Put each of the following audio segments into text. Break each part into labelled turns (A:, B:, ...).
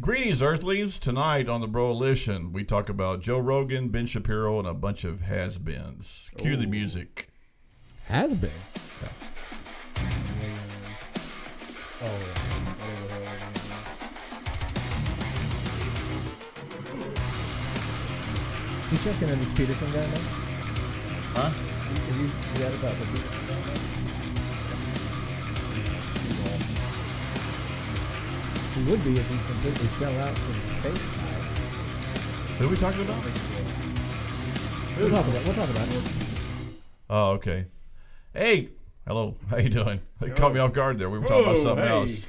A: Greetings, Earthlings. Tonight on the Broalition, we talk about Joe Rogan, Ben Shapiro, and a bunch of has-beens. Cue the music.
B: Has-been?
A: Yeah.
B: You checking on this Peterson guy now?
A: Huh?
B: Have you read about the Peterson guy now? He would be if he completely sell out to the face side.
A: Who are we talking about?
B: We'll talk about it.
A: Oh, okay. Hey, hello. How you doing? They caught me off guard there. We were talking about something else.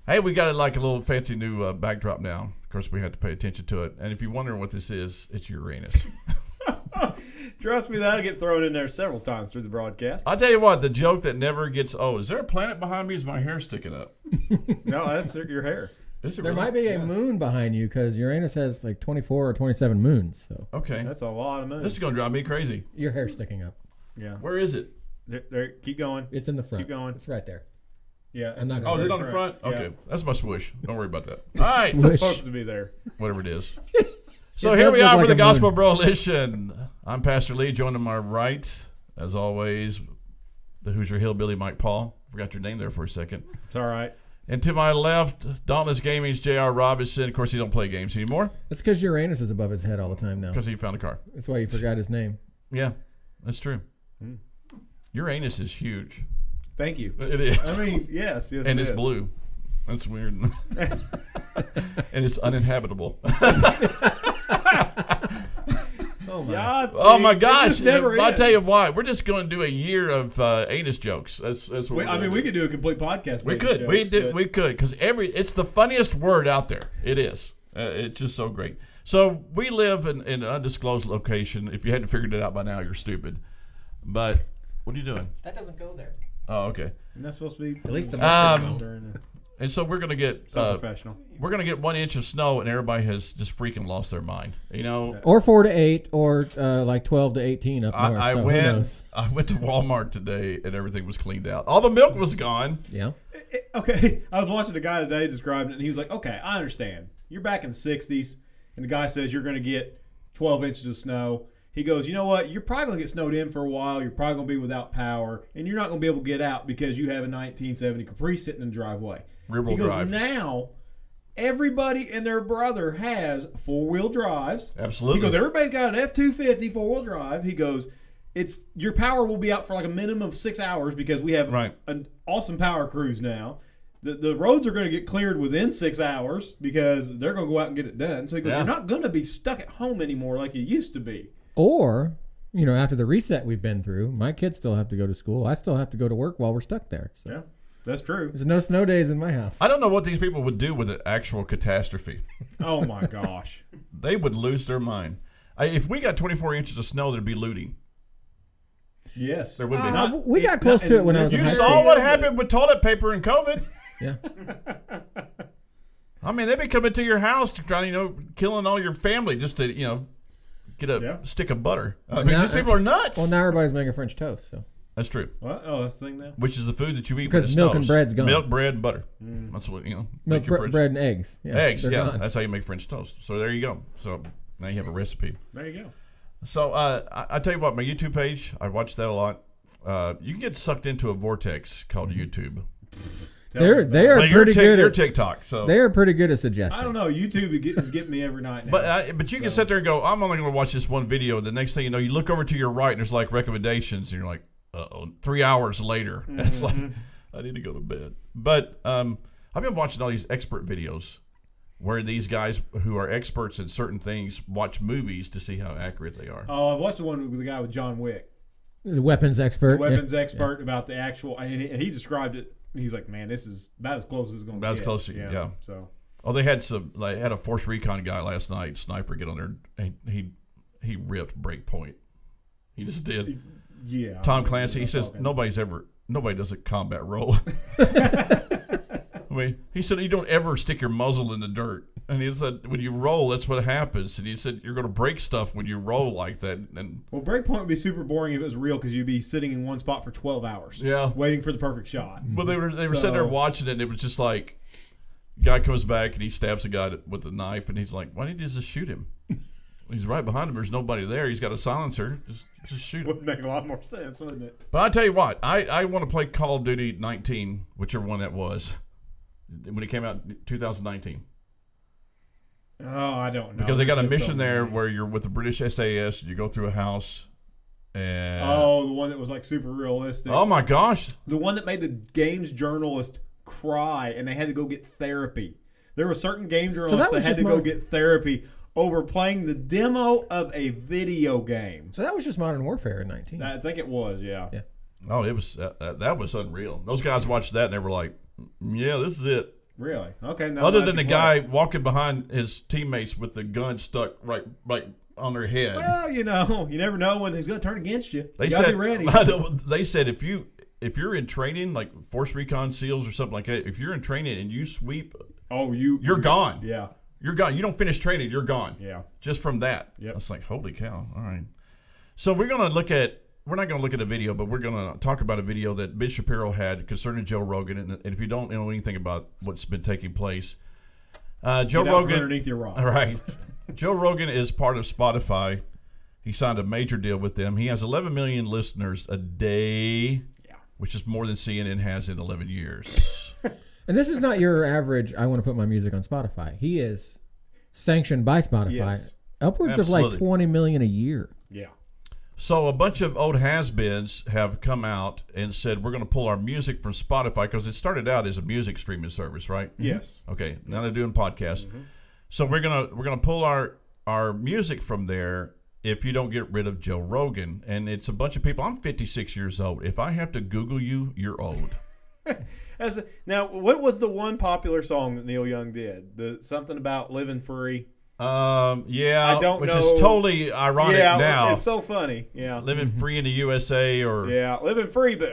A: Hey, we got like a little fancy new backdrop now. Of course, we had to pay attention to it. And if you're wondering what this is, it's Uranus.
C: Trust me, that'll get thrown in there several times through the broadcast.
A: I'll tell you what, the joke that never gets old. Is there a planet behind me? Is my hair sticking up?
C: No, that's your hair.
B: There might be a moon behind you because Uranus has like 24 or 27 moons. So
A: okay,
C: that's a lot of moons.
A: This is going to drive me crazy.
B: Your hair's sticking up.
C: Yeah.
A: Where is it?
C: There, keep going.
B: It's in the front.
C: Keep going.
B: It's right there.
C: Yeah.
B: I'm not
A: is it on the front? Okay. Yeah. That's my swoosh. Don't worry about that. All right.
C: It's supposed to be there.
A: Whatever it is. So here we are for the Gospel Broalition. I'm Pastor Lee, joined on my right, as always, the Hoosier Hillbilly Mike Paul. Forgot your name there for a second.
C: It's all right.
A: And to my left, Dauntless Gaming's J.R. Robinson. Of course, he don't play games anymore.
B: That's because Uranus is above his head all the time now.
A: Because he found a car.
B: That's why you forgot his name.
A: Yeah, that's true. Uranus is huge.
C: Thank you.
A: It is.
C: I mean, yes.
A: And it's blue. That's weird. And it's uninhabitable.
B: Oh my!
A: Oh my gosh! I'll tell you why. We're just going to do a year of anus jokes. That's what
C: we could do a complete podcast.
A: We could. We could because it's the funniest word out there. It is. It's just so great. So we live in an undisclosed location. If you hadn't figured it out by now, you're stupid. But what are you doing?
B: That doesn't go there.
A: Oh, okay.
C: And that's supposed to be
B: at least the
A: and so we're gonna get
C: professional.
A: We're gonna get 1 inch of snow, and everybody has just freaking lost their mind. You know,
B: or 4 to 8, or like 12 to 18 up north.
A: I went to Walmart today, and everything was cleaned out. All the milk was gone.
B: Yeah.
C: Okay, I was watching a guy today describing it, and he was like, "Okay, I understand. You're back in the '60s, and the guy says you're going to get 12 inches of snow." He goes, "You know what? You're probably going to get snowed in for a while. You're probably going to be without power, and you're not going to be able to get out because you have a 1970 Caprice sitting in the driveway." He goes, "Now, everybody and their brother has 4-wheel drives."
A: Absolutely.
C: He goes, "Everybody's got an F-250 4-wheel drive." He goes, your power will be out for like a minimum of 6 hours because we have an awesome power crews now. The roads are going to get cleared within 6 hours because they're going to go out and get it done." So he goes, "You're not going to be stuck at home anymore like you used to be."
B: Or, after the reset we've been through, my kids still have to go to school. I still have to go to work while we're stuck there. So.
C: Yeah. That's true.
B: There's no snow days in my house.
A: I don't know what these people would do with an actual catastrophe.
C: Oh, my gosh.
A: They would lose their mind. If we got 24 inches of snow, there'd be looting.
C: Yes.
A: There would be.
B: We got close to it when I was in high school.
A: You saw what happened with toilet paper and COVID.
B: Yeah.
A: I mean, they'd be coming to your house trying, killing all your family just to, get a stick of butter. I mean, these people are nuts.
B: Well, now everybody's making French toast, so.
A: That's true.
C: What? Oh, that's the thing now.
A: Which is the food that you eat
B: because milk and bread's gone.
A: Milk, bread, and butter. That's what
B: Milk, bread, and eggs. Yeah,
A: eggs. Yeah, gone. That's how you make French toast. So there you go. So now you have a recipe.
C: There you go.
A: So I tell you what, my YouTube page, I watch that a lot. You can get sucked into a vortex called YouTube.
B: They are pretty good
A: at TikTok. So
B: they are pretty good at suggesting.
C: I don't know. YouTube is getting me every night now.
A: But you can sit there and go, I'm only going to watch this one video. The next thing you know, you look over to your right and there's like recommendations, and you're like, 3 hours later, it's like I need to go to bed. But I've been watching all these expert videos where these guys who are experts in certain things watch movies to see how accurate they are.
C: Oh, I've watched the one with the guy with John Wick,
B: the weapons expert.
C: The weapons expert about the actual, and he described it. He's like, "Man, this is about as close as it's going to get."
A: About as close, yeah.
C: So,
A: they had a Force Recon guy last night, sniper, get on there, and he ripped Breakpoint. He just did.
C: Yeah.
A: Tom Clancy, he says nobody does a combat role. I mean, he said you don't ever stick your muzzle in the dirt. And he said when you roll, that's what happens. And he said you're going to break stuff when you roll like that. And
C: Breakpoint would be super boring if it was real because you'd be sitting in one spot for 12 hours.
A: Yeah.
C: Waiting for the perfect shot.
A: Well, they were sitting there watching it, and it was just like Guy comes back and he stabs the guy with a knife, and he's like, "Why didn't you just shoot him? He's right behind him. There's nobody there. He's got a silencer. Just shoot him."
C: Would make a lot more sense, wouldn't it?
A: But I tell you what, I want to play Call of Duty 19, whichever one that was, when it came out in 2019.
C: Oh, I don't know.
A: Because they got a mission there where you're with the British SAS, and you go through a house, and
C: the one that was like super realistic.
A: oh my gosh,
C: The one that made the games journalist cry, and they had to go get therapy. There were certain game journalists that had to go get therapy over playing the demo of a video game.
B: So that was just Modern Warfare in 19.
C: I think it was, yeah.
A: oh, it was that was unreal. Those guys watched that and they were like, "Yeah, this is it."
C: Really? Okay. Now
A: Other than the guy walking behind his teammates with the gun stuck right on their head.
C: Well, you never know when he's going to turn against you.
A: They
C: You gotta
A: said,
C: be ready.
A: They said if you're in training, like Force Recon SEALs or something like that, if you're in training and you sweep, you're gone.
C: Yeah.
A: You're gone. You don't finish training, you're gone.
C: Yeah.
A: Just from that.
C: Yep.
A: It's like, holy cow. All right. So we're not going to look at a video, but we're going to talk about a video that Ben Shapiro had concerning Joe Rogan. And if you don't know anything about what's been taking place, Joe Rogan,
C: underneath your rock.
A: right? Joe Rogan is part of Spotify. He signed a major deal with them. He has 11 million listeners a day, which is more than CNN has in 11 years.
B: And this is not your average, I want to put my music on Spotify. He is sanctioned by Spotify.
C: Yes.
B: Upwards
A: Absolutely.
B: of like 20 million a year.
C: Yeah.
A: So a bunch of old has-beens have come out and said, we're going to pull our music from Spotify, because it started out as a music streaming service, right?
C: Yes.
A: Okay. Now they're doing podcasts. So we're gonna pull our music from there if you don't get rid of Joe Rogan. And it's a bunch of people. I'm 56 years old. If I have to Google you, you're old.
C: Now, what was the one popular song that Neil Young did? Something about living free.
A: Yeah,
C: I don't
A: which
C: know.
A: is totally ironic now.
C: It's so funny. Yeah,
A: Living free in the USA, or
C: living free, but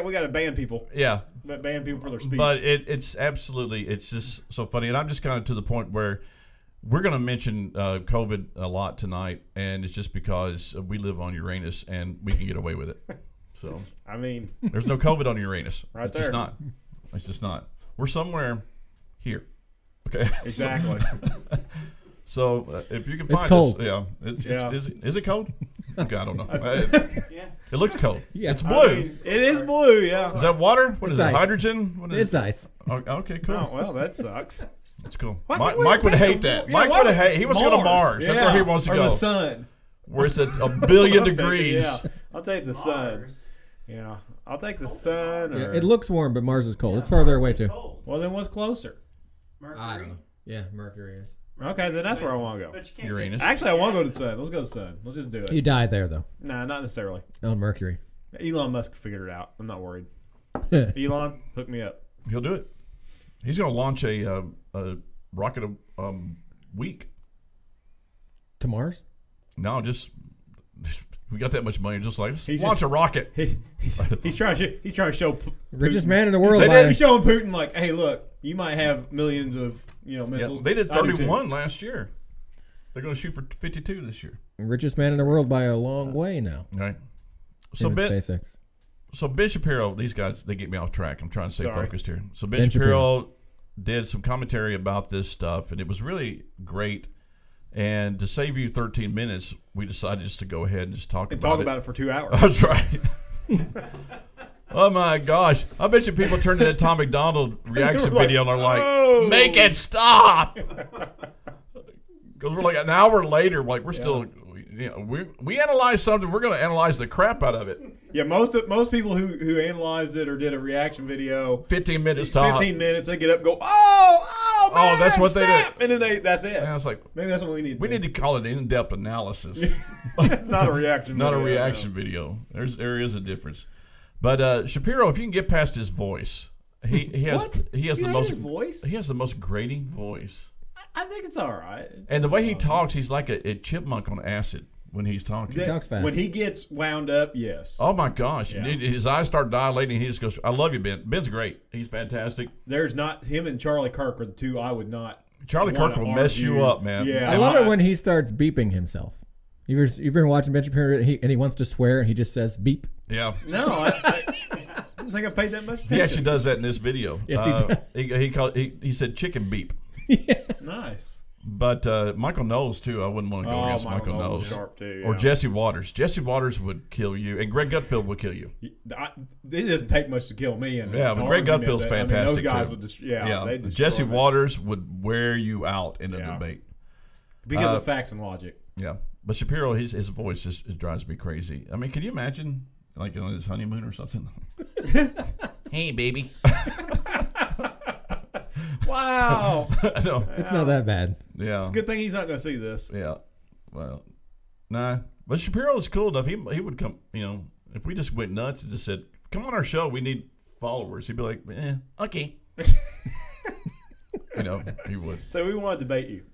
C: we got to ban people.
A: Yeah,
C: ban people for their speech.
A: But it's absolutely, it's just so funny, and I'm just kind of to the point where we're going to mention COVID a lot tonight, and it's just because we live on Uranus and we can get away with it. So
C: I mean,
A: there's no COVID on Uranus.
C: Right
A: it's
C: there.
A: Just not. It's just not. We're somewhere here. Okay.
C: Exactly.
A: So if you can find
B: cold.
A: us, is it cold? Okay, I don't know.
C: Yeah.
A: It looks cold.
B: Yeah.
A: It's blue.
C: I mean, it is blue. Yeah.
A: Is that water? What
B: It's
A: is it?
B: ice.
A: Hydrogen? What is
B: It's
A: it?
B: ice.
A: Oh, okay, cool.
C: Oh, well, that sucks.
A: That's cool.
C: Why
A: Mike,
C: can't we
A: Mike would
C: pick
A: hate
C: the-
A: that.
C: yeah,
A: Mike
C: why
A: would have
C: would-
A: hate. He wants to go to Mars. That's where he wants to
C: or
A: go.
C: the sun.
A: Where it's at a billion degrees.
C: Yeah, I'll take the sun.
D: Mars.
C: Yeah, I'll take the sun.
B: Yeah,
C: Or,
B: it looks warm, but Mars is cold. It's farther away too.
D: Cold.
C: well, then what's closer?
D: Mercury.
B: I don't know. Yeah, Mercury is.
C: Okay, then that's where I want to go.
D: But you can't
A: Uranus.
C: Actually, I want to go to the sun. Let's go to the sun. Let's just do it.
B: You die there though,
C: Nah, not necessarily.
B: on Mercury.
C: Elon Musk figured it out. I'm not worried. Elon, hook me up.
A: He'll do it. He's going to launch a rocket a week.
B: To Mars?
A: No, just we got that much money. Just like let's
C: He's
A: launch a rocket.
C: He's trying to show
B: Richest man in the world.
A: They
B: by-
C: He's showing Putin like, hey, look, you might have millions of
A: Yeah,
C: missiles.
A: they did
C: I do too.
A: 31 last year. They're going to shoot for 52 this year.
B: Richest man in the world by a long way now.
A: Right. So
B: Him and
A: Ben,
B: SpaceX.
A: so Ben Shapiro, these guys, they get me off track. I'm trying to stay
C: Sorry.
A: focused here. So Ben
B: Ben
A: Shapiro did some commentary about this stuff, and it was really great. And to save you 13 minutes, we decided just to go ahead and just talk
C: And
A: about
C: talk
A: it.
C: about it for 2 hours.
A: That's right. Oh my gosh! I bet you people turned to that Tom McDonald reaction
C: like,
A: video and are like,
C: "Oh."
A: "Make it stop!" Because we're like an hour later, like we're still, we analyze something. We're going to analyze the crap out of it.
C: Yeah, most people who analyzed it or did a reaction video,
A: 15 minutes top.
C: 15 minutes, they get up and go, oh, man,
A: that's what they
C: snap!
A: did.
C: And then that's it.
A: And I was like,
C: Maybe that's what we need.
A: we need to call it in-depth analysis,
C: It's not a reaction.
A: not a
C: video,
A: reaction video. There is a difference. But Shapiro, if you can get past his voice, he has
C: What?
A: he has
C: You
A: the
C: hate
A: most
C: his voice?
A: he has the most grating voice.
C: I think it's all right.
A: And the way he talks, he's like a chipmunk on acid when he's talking.
B: He talks fast.
C: When he gets wound up, yes.
A: Oh my gosh!
C: Yeah.
A: His eyes start dilating. He just goes, "I love you, Ben. Ben's great. He's fantastic.
C: There's not him and Charlie Kirk are the two I would not.
A: Charlie Kirk
C: wanna
A: will mess
C: argue.
A: you up, man."
C: Yeah.
B: I love it when he starts beeping himself. You've been watching Ben Shapiro and he wants to swear and he just says beep.
A: Yeah.
C: No, think I paid that much attention.
A: He actually does that in this video.
B: Yes, he does.
A: He said chicken beep.
C: Nice.
A: But Michael Knowles, too. I wouldn't want to go against Michael Knowles.
C: Sharp too,
A: Or
C: yeah.
A: Jesse Waters. Jesse Waters would kill you. And Greg Gutfeld would kill you.
C: It doesn't take much to kill me.
A: Yeah, but Greg Gutfeld's fantastic,
C: those guys
A: too.
C: would just, they destroy
A: Jesse
C: me.
A: Waters would wear you out in a debate.
C: Because of facts and logic.
A: Yeah. But Shapiro, his voice just it drives me crazy. I mean, can you imagine, like, on his honeymoon or something? Hey, baby.
C: Wow.
A: No.
B: It's not that bad.
A: Yeah.
C: It's a good thing he's not going to see this.
A: Yeah. Well, nah. But Shapiro's cool enough. He would come, if we just went nuts and just said, come on our show, we need followers. He'd be like, okay. He would.
C: So we want to debate you.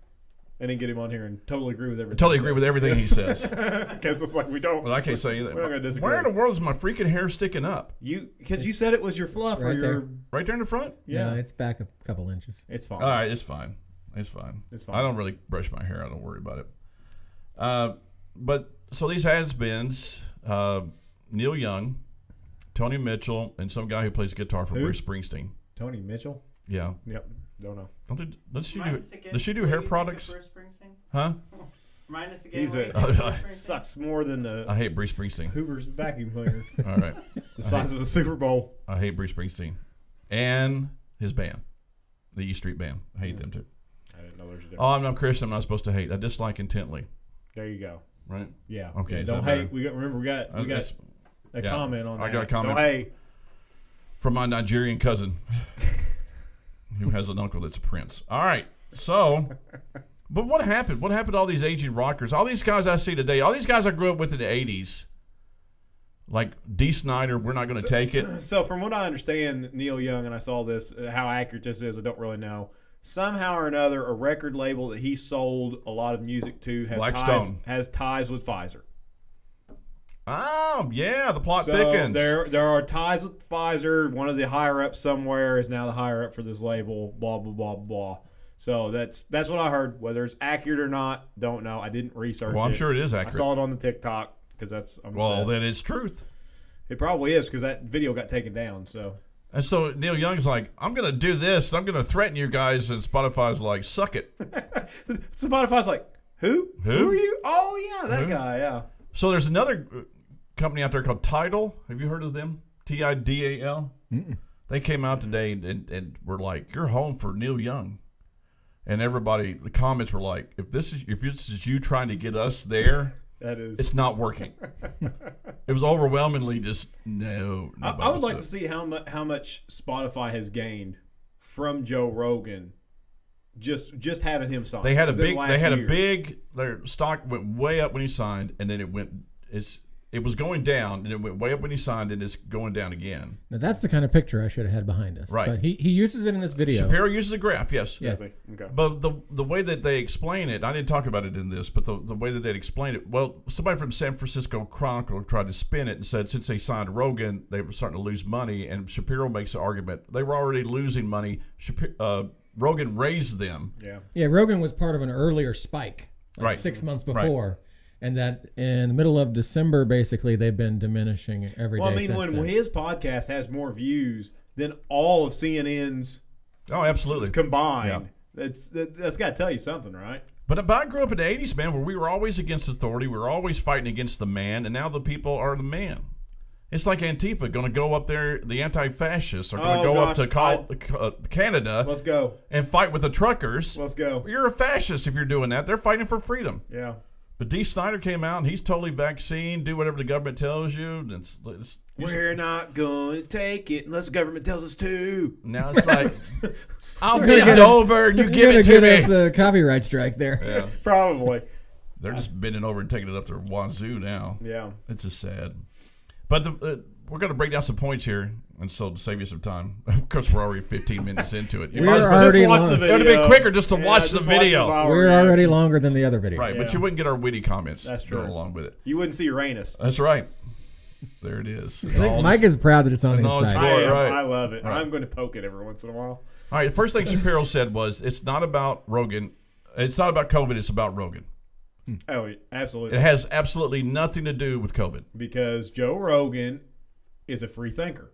C: And then get him on here and totally agree with everything.
A: Totally agree with everything he says.
C: Because it's like we don't.
A: But I can't say anything.
C: We're not going to disagree.
A: Where in the world is my freaking hair sticking up?
C: Because you said it was your fluff or
B: Right
C: your.
B: there.
A: Right there in the front?
C: Yeah.
B: No, it's back a couple inches.
C: It's fine.
A: All right, it's fine. It's fine.
C: It's fine.
A: I don't really brush my hair. I don't worry about it. But so these has-beens, Neil Young, Tony Mitchell, and some guy who plays guitar for
C: Who?
A: Bruce Springsteen.
C: Tony Mitchell?
A: Yeah.
C: Yep. Don't know.
A: Does she do hair products? Huh?
D: Remind us again.
C: He's
D: what you think of Bruce Springsteen?
C: sucks more than the
A: I hate Bruce Springsteen.
C: Hoover's vacuum cleaner.
A: All right.
C: The size of the Super Bowl.
A: I hate Bruce Springsteen. And his band, the E Street Band. I hate them too.
C: I didn't know there's a difference.
A: Oh, I'm not Christian. I'm not supposed to hate. I dislike intently.
C: There you go.
A: Right?
C: Yeah.
A: Okay,
C: Yeah,
A: is
C: don't
A: that
C: hate.
A: better?
C: Remember, we got a
A: yeah,
C: comment on that.
A: I got a comment.
C: Don't hate.
A: From my Nigerian cousin who has an uncle that's a prince. All right. So, but what happened? What happened to all these aging rockers? All these guys I see today, all these guys I grew up with in the 80s, like Dee Snider, we're not going to take it.
C: So from what I understand, Neil Young, and I saw this, how accurate this is, I don't really know. Somehow or another, a record label that he sold a lot of music to has ties with Pfizer.
A: Oh, yeah, the plot
C: So
A: thickens.
C: there are ties with Pfizer. One of the higher ups somewhere is now the higher up for this label. Blah blah blah blah. So that's what I heard. Whether it's accurate or not, don't know. I didn't research it.
A: Well, I'm sure it is accurate.
C: I saw it on the TikTok because I'm
A: well,
C: obsessed.
A: then it's truth.
C: It probably is because that video got taken down. So
A: And so Neil Young's like, I'm going to do this. And I'm going to threaten you guys. And Spotify's like, suck it.
C: Spotify's like, who?
A: Who?
C: Who are you? Oh yeah, that
A: Who?
C: guy. Yeah.
A: So there's another company out there called Tidal. Have you heard of them? Tidal? They came out today and were like, you're home for Neil Young. And everybody, the comments were like, if this is you trying to get us there, it's not working. It was overwhelmingly just no.
C: I would like to see how much Spotify has gained from Joe Rogan. Just having him sign.
A: They had a big. Their stock went way up when he signed, and then it was going down, and it went way up when he signed, and it's going down again.
B: Now that's the kind of picture I should have had behind us.
A: Right.
B: But he uses it in this video.
A: Shapiro uses a graph, yes.
B: Yeah.
C: Okay.
A: But the way that they explain it, I didn't talk about it in this, but the way that they explain it, well, somebody from San Francisco Chronicle tried to spin it and said since they signed Rogan, they were starting to lose money, and Shapiro makes the argument they were already losing money. Rogan raised them.
B: Yeah, Rogan was part of an earlier spike,
A: Right.
B: 6 months before. And that in the middle of December, basically, they've been diminishing every day.
C: Well, I mean,
B: since
C: when
B: then.
C: his podcast has more views than all of CNN's
A: absolutely
C: combined, that's got to tell you something, right?
A: But I grew up in the 80s, man, where we were always against authority. We were always fighting against the man, and now the people are the man. It's like Antifa going to go up there, the anti-fascists are going to go up to Canada.
C: Let's go.
A: And fight with the truckers.
C: Let's go.
A: You're a fascist if you're doing that. They're fighting for freedom.
C: Yeah.
A: But Dee Snider came out, and he's totally vaccine. Do whatever the government tells you.
C: We're not going to take it unless the government tells us to.
A: Now it's like, I'll bend over and you give it to
B: get
A: me.
B: us a copyright strike there.
A: Yeah.
C: Probably.
A: They're just bending over and taking it up to wazoo now.
C: Yeah.
A: It's just sad. But we're going to break down some points here, and so to save you some time, of course we're already 15 minutes into it. You might as well
B: already
C: just watch
B: long.
C: the video.
A: It would have been quicker just to watch the video.
B: We're already longer than the other video.
A: Right, but
C: Yeah.
A: you wouldn't get our witty comments
C: That's true.
A: going along with it.
C: You wouldn't see Uranus.
A: That's right. There it is.
B: I think Mike is proud that it's on his side.
C: I love it.
A: Right.
C: I'm going to poke it every once in a while.
A: All right, the first thing Shapiro said was, it's not about Rogan. It's not about COVID. It's about Rogan.
C: Oh, absolutely.
A: It has absolutely nothing to do with COVID.
C: Because Joe Rogan is a free thinker.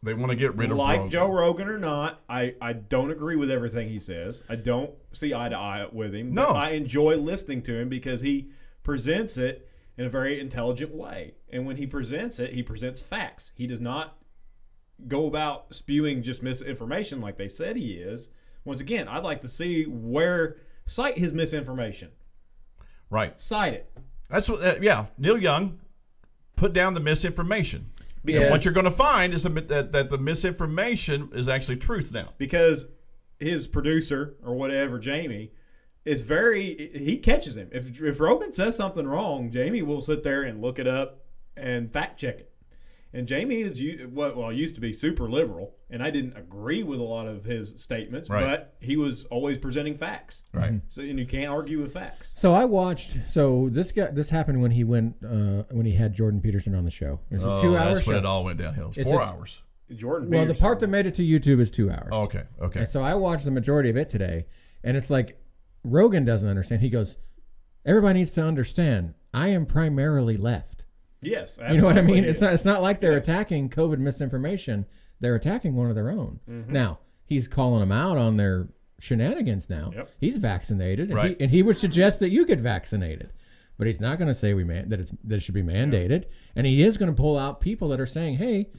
A: They want to get rid of
C: like
A: Rogan.
C: Joe Rogan or not, I don't agree with everything he says. I don't see eye to eye with him.
A: No.
C: But I enjoy listening to him because he presents it in a very intelligent way. And when he presents it, he presents facts. He does not go about spewing just misinformation like they said he is. Once again, I'd like to see cite his misinformation.
A: Right.
C: Cite it.
A: That's what. Neil Young put down the misinformation. Because
C: Yes.
A: what you're going to find is that the misinformation is actually truth now.
C: Because his producer or whatever, Jamie, is he catches him. If Rogan says something wrong, Jamie will sit there and look it up and fact check it. And Jamie used to be super liberal, and I didn't agree with a lot of his statements,
A: Right.
C: but he was always presenting facts.
A: Right.
C: So, and you can't argue with facts.
B: So I watched. So this happened when he had Jordan Peterson on the show. It was a 2-hour
A: That's
B: show.
A: when it all went downhill. It's
B: It's
A: 4
B: a-
A: hours.
C: Jordan
B: Well, the
C: Peterson.
B: part that made it to YouTube is 2 hours.
A: Oh, okay. Okay.
B: And so I watched the majority of it today, and it's like Rogan doesn't understand. He goes, "Everybody needs to understand. I am primarily left."
C: Yes,
B: You know what I mean?
C: absolutely.
B: It's not like they're
C: Yes.
B: attacking COVID misinformation. They're attacking one of their own.
C: Mm-hmm.
B: Now he's calling them out on their shenanigans. Now
C: Yep.
B: he's vaccinated, and,
A: Right.
B: he would suggest that you get vaccinated, but he's not going to say that it should be mandated. And he is going to pull out people that are saying, "Hey,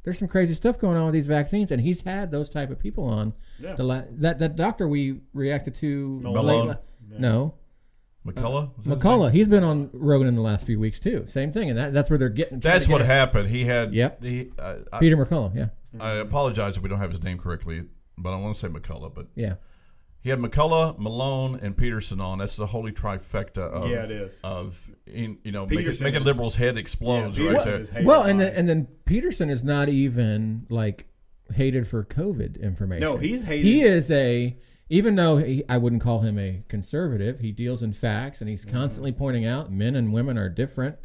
B: there's some crazy stuff going on with these vaccines," and he's had those type of people on.
C: Yeah.
B: That doctor we reacted to
A: Malone.
B: late, no.
A: McCullough? Is that his
B: McCullough,
A: name?
B: he's been on Rogan in the last few weeks too. Same thing, and that's where they're getting. trying
A: That's
B: to get
A: what
B: it.
A: happened. He had.
B: Yep.
A: I
B: Peter McCullough, yeah,
A: apologize if we don't have his name correctly, but I want to say McCullough. But
B: yeah.
A: he had McCullough, Malone, and Peterson on. That's the holy trifecta of.
C: Yeah, it is. Peterson
A: making
C: is-
A: liberals' head explodes
C: Yeah,
A: right
C: Peterson
A: there.
C: is hated
B: Well,
C: by-
B: and then Peterson is not even like hated for COVID information.
C: No, he's hated.
B: He is even though I wouldn't call him a conservative, he deals in facts, and he's constantly pointing out men and women are different.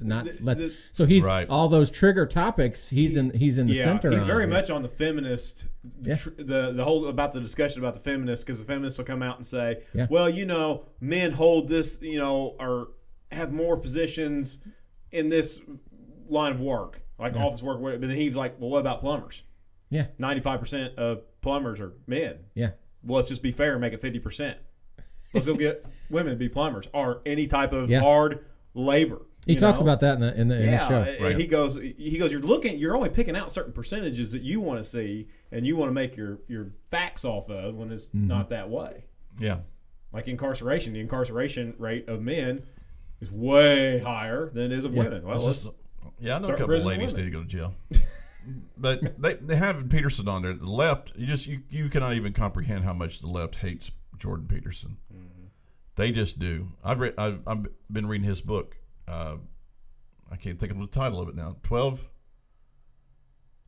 B: So he's
A: Right.
B: all those trigger topics. He's in the center.
C: He's
B: on
C: very
B: it.
C: much on the feminist,
B: Yeah.
C: the whole about the discussion about the feminists, because the feminists will come out and say,
B: Yeah.
C: well, men hold this, or have more positions in this line of work, like office work. But then he's like, well, what about plumbers?
B: Yeah,
C: 95% of plumbers are men.
B: yeah.
C: Well, let's just be fair and make it 50%. Let's go get women to be plumbers or any type of
B: Yeah.
C: hard labor.
B: He talks about that in the show.
A: Right.
C: He goes, you're only picking out certain percentages that you want to see and you want to make your facts off of when it's not that way.
A: Yeah.
C: Like incarceration, the incarceration rate of men is way higher than it is of women. Well,
A: I know a
C: start
A: couple of
C: prison
A: ladies
C: women.
A: need to go to jail. But they have Peterson on there. The left, you cannot even comprehend how much the left hates Jordan Peterson.
C: Mm-hmm.
A: They just do. I've been reading his book. I can't think of the title of it now. 12.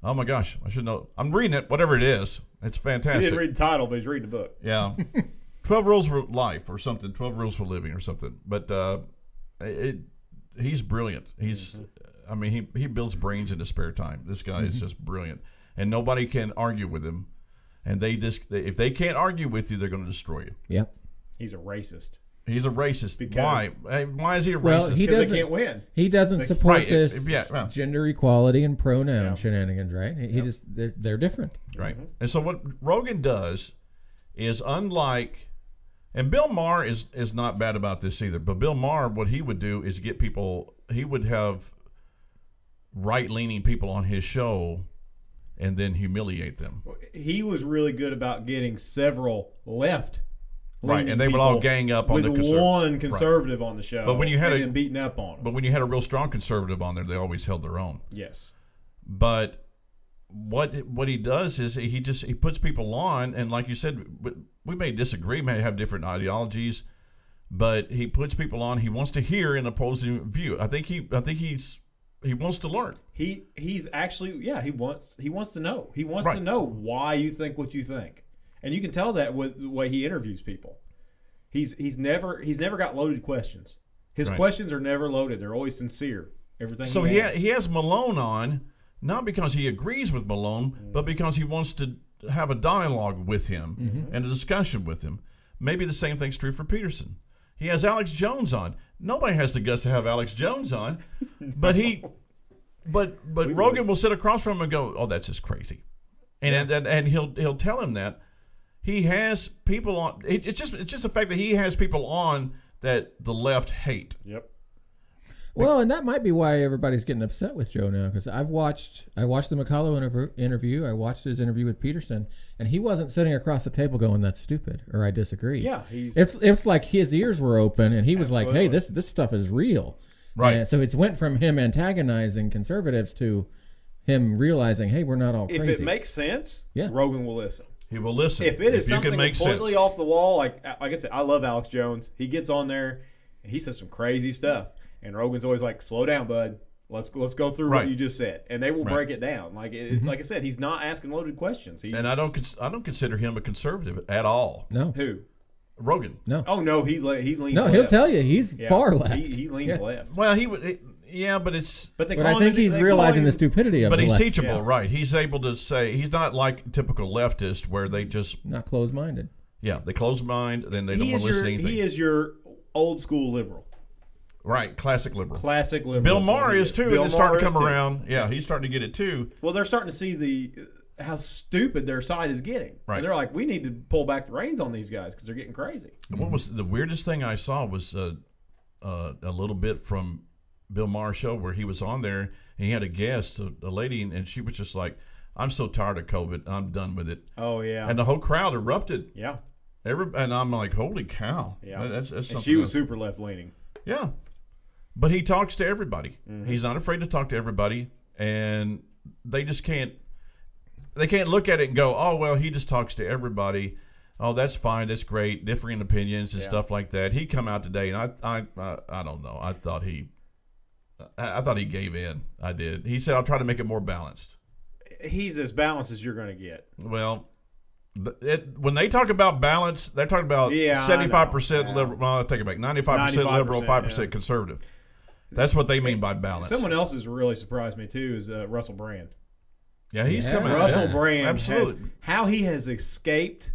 A: Oh my gosh, I should know. I'm reading it. Whatever it is, it's
C: he
A: fantastic.
C: didn't read the title, but he's reading the book.
A: Yeah. 12 Rules for Life or something. 12 Rules for Living or something. But he's brilliant. I mean, he builds brains in his spare time. This guy is just brilliant. And nobody can argue with him. And if they can't argue with you, they're going to destroy you.
B: Yep.
C: He's a racist.
A: He's a racist.
C: Because-
A: Why? Hey, why is he a
B: Well,
A: racist?
B: he
C: Because
B: doesn't.
C: they can't win.
B: He doesn't support
A: Right,
B: this
A: yeah.
B: gender equality and pronoun
C: Yeah.
B: shenanigans, right? He just they're different.
A: Right. And so what Rogan does is unlike, and Bill Maher is not bad about this either, but Bill Maher, what he would do is get people, he would have right-leaning people on his show and then humiliate them.
C: He was really good about getting several left.
A: Right, and they would all gang up on
C: with
A: the conservative.
C: one conservative on the show.
A: But when you had
C: and
A: a-
C: then beating up on him.
A: But when you had a real strong conservative on there, they always held their own.
C: Yes.
A: But what he does is he puts people on, and like you said, we may disagree, may have different ideologies, but he puts people on. He wants to hear an opposing view. I think he wants to learn.
C: He's actually he wants to know. He wants
A: Right.
C: to know why you think what you think. And you can tell that with the way he interviews people. He's never got loaded questions. His
A: Right.
C: questions are never loaded. They're always sincere. Everything.
A: So
C: he
A: he has Malone on, not because he agrees with Malone, but because he wants to have a dialogue with him and a discussion with him. Maybe the same thing's true for Peterson. He has Alex Jones on. Nobody has the guts to have Alex Jones on, but Rogan will sit across from him and go, "Oh, that's just crazy." and he'll tell him that he has people on. It's just the fact that he has people on that the left hate.
C: Yep.
B: Well, and that might be why everybody's getting upset with Joe now, because I watched the McCullough interview. I watched his interview with Peterson, and he wasn't sitting across the table going, "That's stupid," or "I disagree."
C: Yeah,
B: it's like his ears were open, and he was like, "Hey, this stuff is real."
A: Right.
B: And so it's went from him antagonizing conservatives to him realizing, "Hey, we're not all crazy."
C: If it makes sense,
B: Yeah.
C: Rogan will listen.
A: He will listen.
C: If it is
A: you
C: something
A: can make
C: completely
A: sense.
C: off the wall, like I said, I love Alex Jones. He gets on there, and he says some crazy stuff, and Rogan's always like, "Slow down, bud. Let's go through
A: Right.
C: what you just said," and they will
A: Right.
C: break it down. Like like I said, he's not asking loaded questions.
A: And I don't consider him a conservative at all.
B: No,
C: Who?
A: Rogan.
B: no,
C: Oh no, he leans.
B: no.
C: left.
B: He'll tell you he's
C: Yeah.
B: far left.
C: He leans
B: Yeah.
C: left.
A: Well, he would. Yeah, but it's.
C: But they
B: But
C: call
B: I think
C: him,
B: he's
C: they call
B: realizing
C: him-
B: the stupidity of
A: But
B: the
A: he's
B: left.
A: teachable,
C: Yeah.
A: right? He's able to say he's not like typical leftist where they just
B: Not closed-minded.
A: they close mind, then they don't
C: He
A: want
C: is
A: to listen
C: your
A: to anything.
C: he is your old school liberal,
A: Right, classic liberal.
C: classic liberal.
A: Bill Maher is too, and
C: Bill
A: it's starting to
C: Maher
A: come
C: is too.
A: around. Yeah, he's starting to get it too.
C: Well, they're starting to see how stupid their side is getting.
A: Right.
C: And they're like, we need to pull back the reins on these guys because they're getting crazy.
A: What was the weirdest thing I saw was a little bit from Bill Maher's show where he was on there and he had a guest, a lady, and she was just like, "I'm so tired of COVID. I'm done with it."
C: Oh yeah.
A: And the whole crowd erupted.
C: Yeah.
A: And I'm like, "Holy cow!"
C: Yeah.
A: That's
C: And
A: something
C: she was
A: else.
C: super left leaning.
A: Yeah. But he talks to everybody.
C: Mm-hmm.
A: He's not afraid to talk to everybody, and they just can't. They can't look at it and go, "Oh well, he just talks to everybody. Oh, that's fine. That's great. Differing opinions and
C: Yeah.
A: stuff like that." He come out today, and I don't know. I thought he gave in. I did. He said, "I'll try to make it more balanced."
C: He's as balanced as you're going to get.
A: Well, when they talk about balance, they're talking about
C: Yeah, I
A: 75%
C: know.
A: liberal. Well, I take it back. 95% liberal, 5%
C: yeah.
A: conservative. That's what they mean by balance.
C: Someone else has really surprised me too is Russell Brand.
A: Yeah, he's
B: Yeah.
A: coming out.
C: Russell
A: Yeah,
C: Brand
A: absolutely.
C: how he has escaped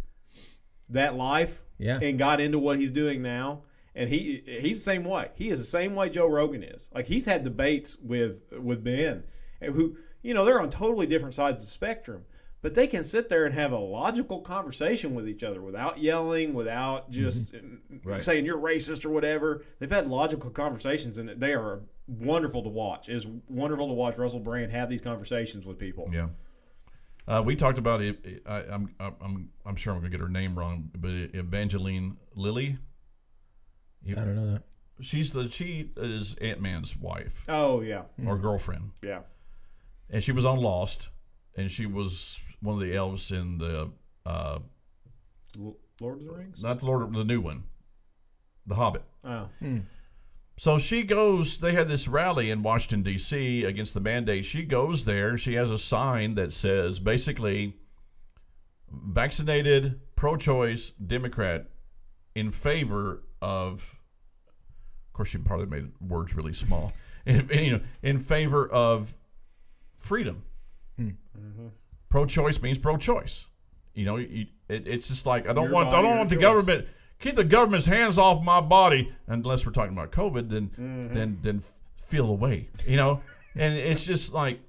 C: that life
B: Yeah.
C: and got into what he's doing now. And he's the same way. He is the same way Joe Rogan is. Like he's had debates with Ben, who they're on totally different sides of the spectrum, but they can sit there and have a logical conversation with each other without yelling, without just
A: Right.
C: saying you're racist or whatever. They've had logical conversations, and they are wonderful to watch. It's wonderful to watch Russell Brand have these conversations with people.
A: Yeah. We talked about it. I'm sure I'm gonna get her name wrong, but Evangeline Lilly.
B: I don't know that.
A: She is Ant-Man's wife
C: Oh yeah,
A: or girlfriend,
C: yeah.
A: and she was on Lost, and she was one of the elves in the
C: Lord of the Rings.
A: not the new one, The Hobbit.
C: Oh,
A: So she goes, they had this rally in Washington, D.C. against the mandate. She goes there. She has a sign that says basically vaccinated, pro-choice Democrat in favor of course, she probably made words really small, in favor of freedom. Mm-hmm. Pro-choice means pro-choice. It's just like, I don't want the government. Keep the government's hands off my body, unless we're talking about COVID. Then feel away, And it's just like,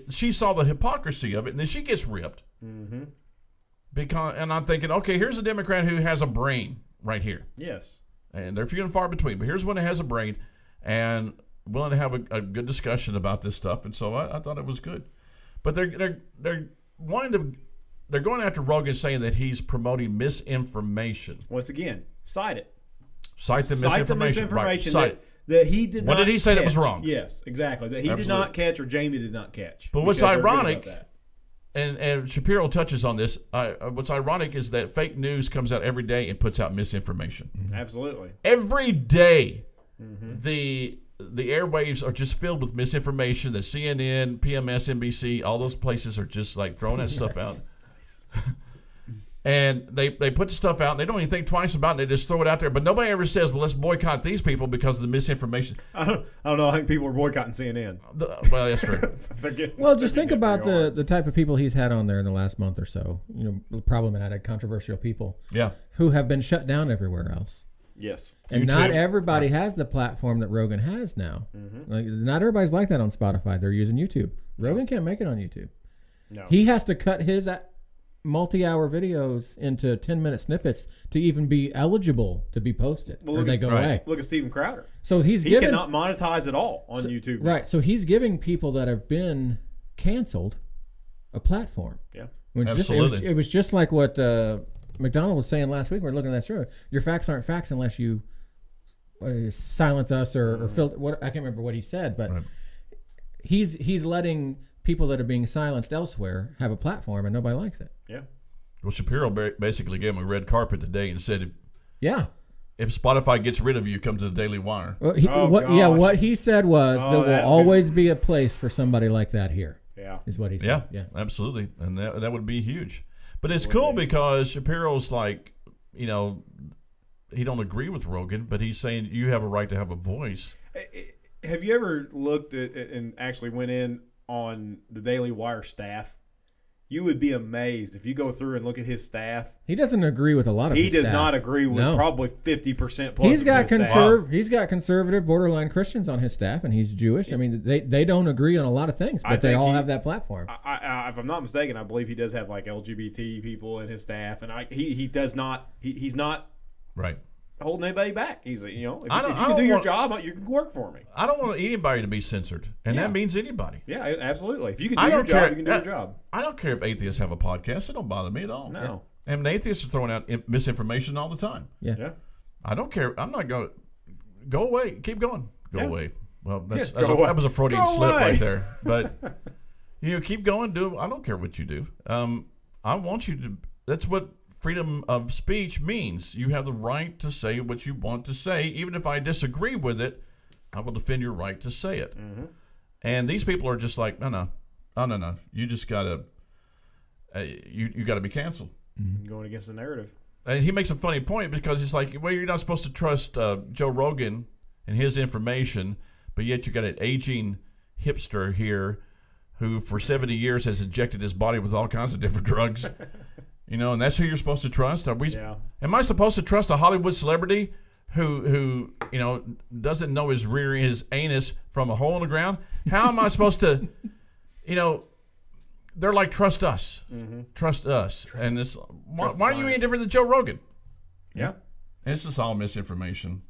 A: she saw the hypocrisy of it, and then she gets ripped.
C: mm-hmm.
A: And I'm thinking, okay, here's a Democrat who has a brain right here,
C: Yes.
A: and they're few and far between. But here's one that has a brain and willing to have a good discussion about this stuff. And so I thought it was good. But they're wanting to. They're going after Rogan, saying that he's promoting misinformation.
C: Once again, cite it.
A: Cite the
C: Cite
A: misinformation.
C: the misinformation
A: Right. Cite it.
C: that he did not
A: What did he say that was
C: catch.
A: wrong?
C: Yes, exactly. That he did
A: Absolutely.
C: not catch or Jamie did not catch.
A: But what's
C: Because they're good about
A: ironic,
C: that.
A: and Shapiro touches on this, what's ironic is that fake news comes out every day and puts out misinformation.
C: Absolutely.
A: Every day, the airwaves are just filled with misinformation. The CNN, PMS, NBC, all those places are just like throwing that stuff out. And they put the stuff out, and they don't even think twice about it. They just throw it out there. But nobody ever says, well, let's boycott these people because of the misinformation.
C: I don't know. I think people are boycotting CNN.
A: Well, that's true.
B: Well, just think about the type of people he's had on there in the last month or so. Problematic, controversial people
A: Yeah.
B: who have been shut down everywhere else.
C: Yes.
B: And not
A: YouTube.
B: everybody has the platform that Rogan has now. Like, not everybody's like that on Spotify. They're using YouTube. Rogan can't make it on YouTube.
C: No.
B: He has to cut his multi-hour videos into 10-minute snippets to even be eligible to be posted,
C: Well,
B: or they go away.
C: Look at Steven Crowder.
B: So he
C: cannot monetize at all on YouTube.
B: Right. So he's giving people that have been canceled a platform.
C: Yeah.
A: Absolutely.
B: It was just like what McDonald was saying last week. We were looking at that show. Your facts aren't facts unless you silence us or filter. What I can't remember what he said, but he's letting people that are being silenced elsewhere have a platform, and nobody likes it.
C: Yeah.
A: Well, Shapiro basically gave him a red carpet today and said,
B: Yeah.
A: if Spotify gets rid of you, come to the Daily Wire.
B: Well,
C: gosh.
B: what he said was there will always be a place for somebody like that here.
C: Yeah.
B: Is what he said.
A: Yeah, absolutely. And that would be huge. But it's cool because Shapiro's like, he don't agree with Rogan, but he's saying you have a right to have a voice.
C: Have you ever looked at and actually went in on the Daily Wire staff? You would be amazed if you go through and look at his staff.
B: He doesn't agree with a lot of his
C: He does
B: staff.
C: not agree with probably 50% plus.
B: He's got
C: of his staff.
B: He's got conservative, borderline Christians on his staff, and he's Jewish. I mean, they don't agree on a lot of things, but they all have that platform.
C: If I'm not mistaken, I believe he does have like LGBT people in his staff, and he does not. He's not
A: right
C: holding anybody back. He's if you
A: I
C: can do your job, you can work for me.
A: I don't want anybody to be censored, and that means anybody.
C: Yeah, absolutely. If you can do your job, you can do your job.
A: I don't care if atheists have a podcast; it don't bother me at all.
C: No,
A: and atheists are throwing out misinformation all the time.
B: Yeah.
A: I don't care. I'm not going. Go away. Keep going. Go away. Well, that was a Freudian
C: Go
A: slip
C: away.
A: right there. But keep going. I don't care what you do. I want you to. That's what freedom of speech means. You have the right to say what you want to say, even if I disagree with it. I will defend your right to say it. Mm-hmm. And these people are just like, no. You just gotta, you gotta be canceled.
C: Mm-hmm. Going against the narrative.
A: And he makes a funny point because he's like, well, you're not supposed to trust Joe Rogan and his information, but yet you got an aging hipster here who for 70 years has injected his body with all kinds of different drugs. And that's who you're supposed to trust? Am I supposed to trust a Hollywood celebrity who doesn't know his anus from a hole in the ground? How am I supposed to, they're like, trust us. Mm-hmm. Trust us. And this, why are you any different than Joe Rogan?
C: Yeah.
A: And it's just all misinformation.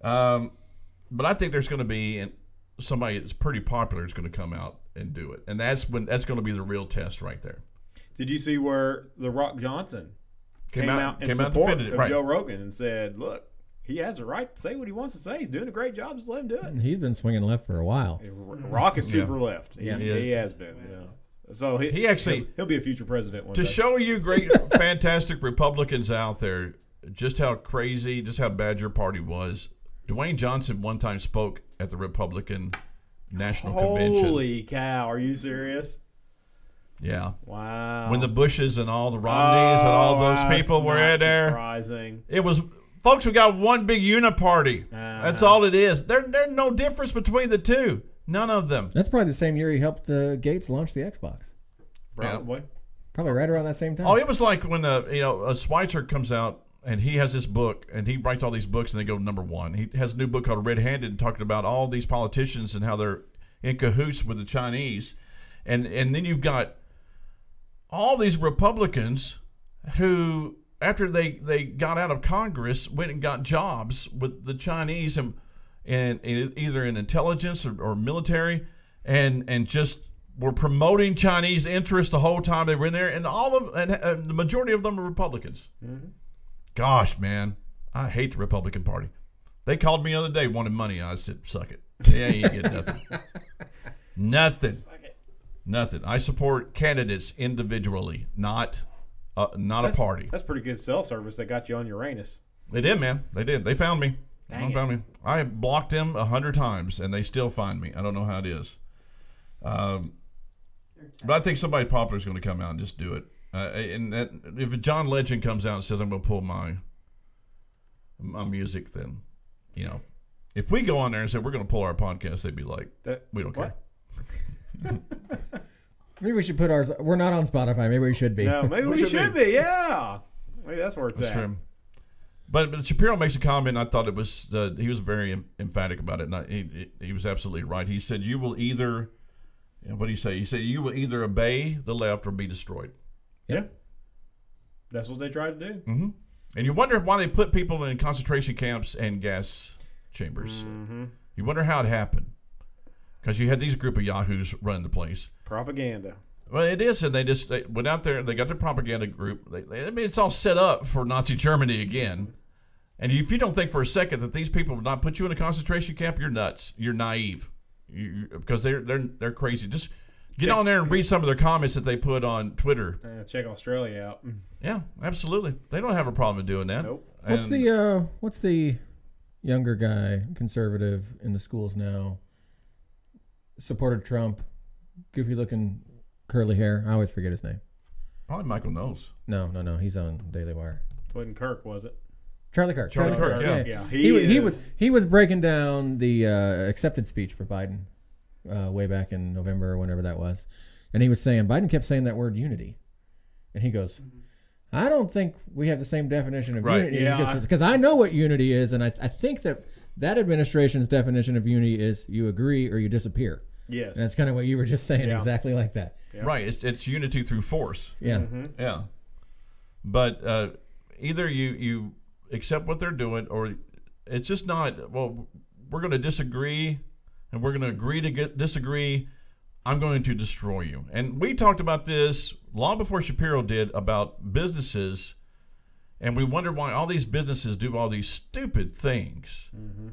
A: But I think there's going to be somebody that's pretty popular is going to come out and do it. And that's going to be the real test right there.
C: Did you see where The Rock Johnson came out in support of Joe Rogan and said, look, he has a right to say what he wants to say. He's doing a great job. Just let him do it.
B: He's been swinging left for a while.
C: Rock is super left. He has been. Yeah. So he'll be a future president one day.
A: To show you great, fantastic Republicans out there, just how crazy, just how bad your party was, Dwayne Johnson one time spoke at the Republican National Convention.
C: Holy cow. Are you serious?
A: Yeah.
C: Wow.
A: When the Bushes and all the Romneys and all those people were in there.
C: Surprising.
A: It was, folks, we got one big uniparty. That's all it is. There's no difference between the two. None of them.
B: That's probably the same year he helped Gates launch the Xbox.
C: Probably.
B: Probably right around that same time.
A: Oh, it was like when Schweitzer comes out and he has this book and he writes all these books and they go number one. He has a new book called Red Handed talking about all these politicians and how they're in cahoots with the Chinese. And then you've got all these Republicans who, after they got out of Congress, went and got jobs with the Chinese and either in intelligence or military, and just were promoting Chinese interests the whole time they were in there. And the majority of them are Republicans. Mm-hmm. Gosh, man, I hate the Republican Party. They called me the other day wanting money. I said, suck it. Yeah, you get nothing. Nothing. Nothing. I support candidates individually, not a party.
C: That's pretty good cell service that got you on Uranus.
A: They did, man. They did. They found me.
C: Found
A: me. I blocked them 100 times, and they still find me. I don't know how it is. But I think somebody popular is going to come out and just do it. And if John Legend comes out and says, I'm going to pull my music, then, if we go on there and say we're going to pull our podcast, they'd be like, we don't care.
B: Maybe we should put ours. We're not on Spotify. Maybe we should be.
C: No, maybe we should be. Yeah, maybe that's where it's at.
A: True. But Shapiro makes a comment. I thought it was he was very emphatic about it. And he was absolutely right. He said you will either And what do you say? You say you will either obey the left or be destroyed.
C: Yeah. That's what they tried to do.
A: Mm-hmm. And you wonder why they put people in concentration camps and gas chambers.
C: Mm-hmm.
A: You wonder how it happened. Because you had these group of yahoos running the place.
C: Propaganda.
A: Well, it is, and they went out there. They got their propaganda group. I mean, it's all set up for Nazi Germany again. And if you don't think for a second that these people would not put you in a concentration camp, you're nuts. You're naive, because they're crazy. Just get on there and read some of their comments that they put on Twitter.
C: Check Australia out.
A: Yeah, absolutely. They don't have a problem with doing that.
C: Nope.
B: What's the younger guy, conservative in the schools now? Supported Trump, goofy looking, curly hair. I always forget his name.
A: Probably Michael knows.
B: No. He's on Daily Wire.
C: Wasn't Kirk, was it?
B: Charlie Kirk.
A: Charlie Kirk, yeah.
B: He was breaking down the acceptance speech for Biden way back in November or whenever that was, and he was saying Biden kept saying that word unity, and he goes, I don't think we have the same definition of unity.
C: Yeah,
B: because I know what unity is, and I think that administration's definition of unity is you agree or you disappear.
C: Yes.
B: And that's kind of what you were just saying, exactly like that.
C: Yeah.
A: Right. It's unity through force.
B: Yeah.
C: Mm-hmm.
A: Yeah. But either you accept what they're doing, or it's just not, well, we're going to disagree, and we're going to agree to disagree. I'm going to destroy you. And we talked about this long before Shapiro did about businesses, and we wonder why all these businesses do all these stupid things. Mm-hmm.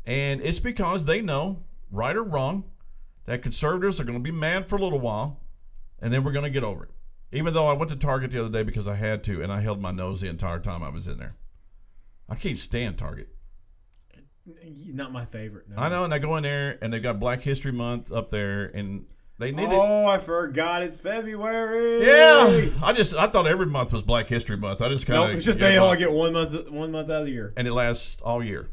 A: And it's because they know, right or wrong, that conservatives are going to be mad for a little while, and then we're going to get over it. Even though I went to Target the other day because I had to, and I held my nose the entire time I was in there. I can't stand Target.
C: Not my favorite. No.
A: I know, and I go in there, and they've got Black History Month up there, and they need it.
C: Oh, I forgot it's February.
A: Yeah, I thought every month was Black History Month. I just kind of
C: it's just they only get 1 month out of the year,
A: and it lasts all year.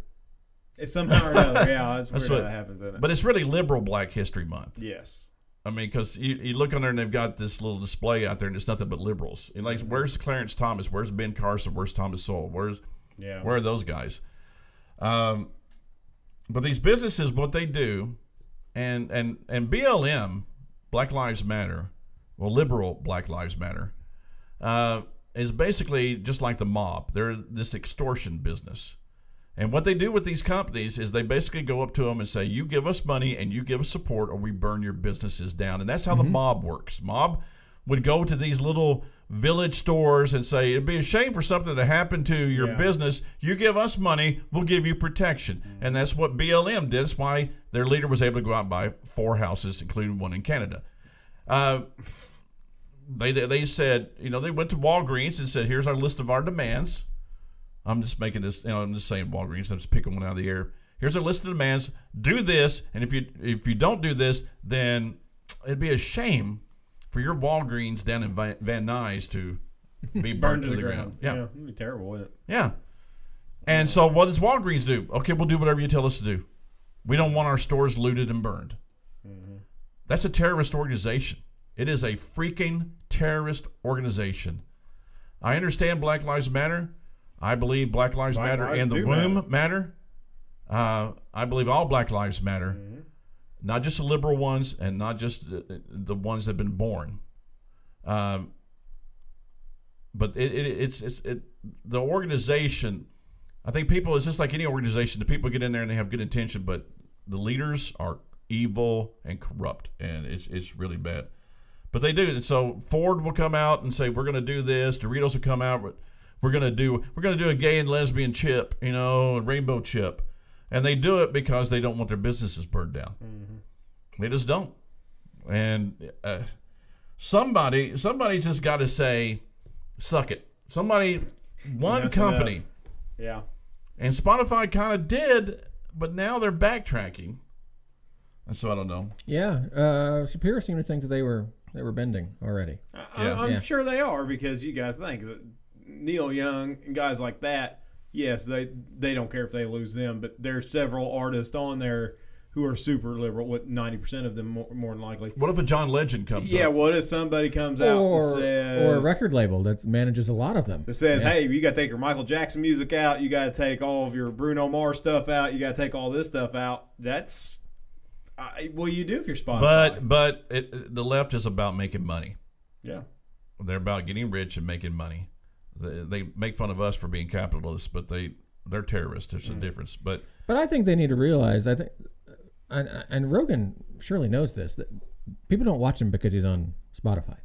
C: It's somehow or another. Yeah, that's weird how that happens, isn't it?
A: But it's really liberal Black History Month.
C: Yes.
A: I mean, because you look on there and they've got this little display out there, and it's nothing but liberals. And like, where's Clarence Thomas? Where's Ben Carson? Where's Thomas Sowell? Where are those guys? But these businesses, what they do, and BLM, Black Lives Matter, well, liberal Black Lives Matter, is basically just like the mob. They're this extortion business. And what they do with these companies is they basically go up to them and say, you give us money and you give us support, or we burn your businesses down. And that's how the mob works. Mob would go to these little village stores and say, it'd be a shame for something to happen to your business. You give us money, we'll give you protection. And that's what BLM did. That's why their leader was able to go out and buy 4 houses, including one in Canada. They said, they went to Walgreens and said, here's our list of our demands. I'm just making this, I'm just saying Walgreens. I'm just picking one out of the air. Here's a list of demands. Do this, and if you don't do this, then it'd be a shame for your Walgreens down in Van Nuys to be burned to the ground. Yeah,
C: it'd be terrible, wouldn't it?
A: Yeah. And so what does Walgreens do? Okay, we'll do whatever you tell us to do. We don't want our stores looted and burned. Mm-hmm. That's a terrorist organization. It is a freaking terrorist organization. I understand Black Lives Matter. I believe Black Lives Matter and the womb matter. I believe all Black Lives matter, not just the liberal ones and not just the ones that have been born. But it's the organization. I think people, it's just like any organization. The people get in there and they have good intention, but the leaders are evil and corrupt, and it's really bad. But they do, and so Ford will come out and say, we're going to do this. Doritos will come out. We're gonna do a gay and lesbian chip, a rainbow chip, and they do it because they don't want their businesses burned down. Mm-hmm. They just don't. And somebody's just got to say, "Suck it." One company,
C: enough. Yeah.
A: And Spotify kind of did, but now they're backtracking, and so I don't know.
B: Yeah, Shapiro seemed to think that they were bending already.
C: I'm sure they are, because you got to think that Neil Young and guys like that, yes, they don't care if they lose them, but there's several artists on there who are super liberal, with 90% of them more than likely.
A: What if a John Legend comes up?
C: Yeah, what if somebody comes out and says...
B: Or a record label that manages a lot of them.
C: That says, hey, you got to take your Michael Jackson music out, you got to take all of your Bruno Mars stuff out, you got to take all this stuff out. That's... Well, you do if you're Spotify.
A: But the left is about making money.
C: Yeah.
A: They're about getting rich and making money. They make fun of us for being capitalists, but they're terrorists. There's a difference. But
B: I think they need to realize, I think, and Rogan surely knows this, that people don't watch him because he's on Spotify.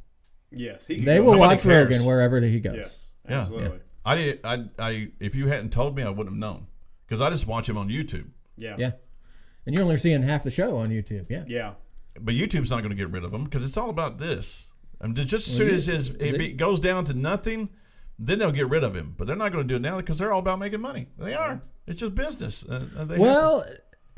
C: Yes.
B: They will watch
A: cares.
B: Rogan wherever he goes.
C: Yes.
A: Yeah.
C: Absolutely.
A: I if you hadn't told me, I wouldn't have known, because I just watch him on YouTube.
C: Yeah.
B: Yeah. And you're only seeing half the show on YouTube. Yeah.
C: Yeah.
A: But YouTube's not going to get rid of him, because it's all about this. I mean, just as soon as if it goes down to nothing, then they'll get rid of him. But they're not going to do it now, because they're all about making money. They are. It's just business.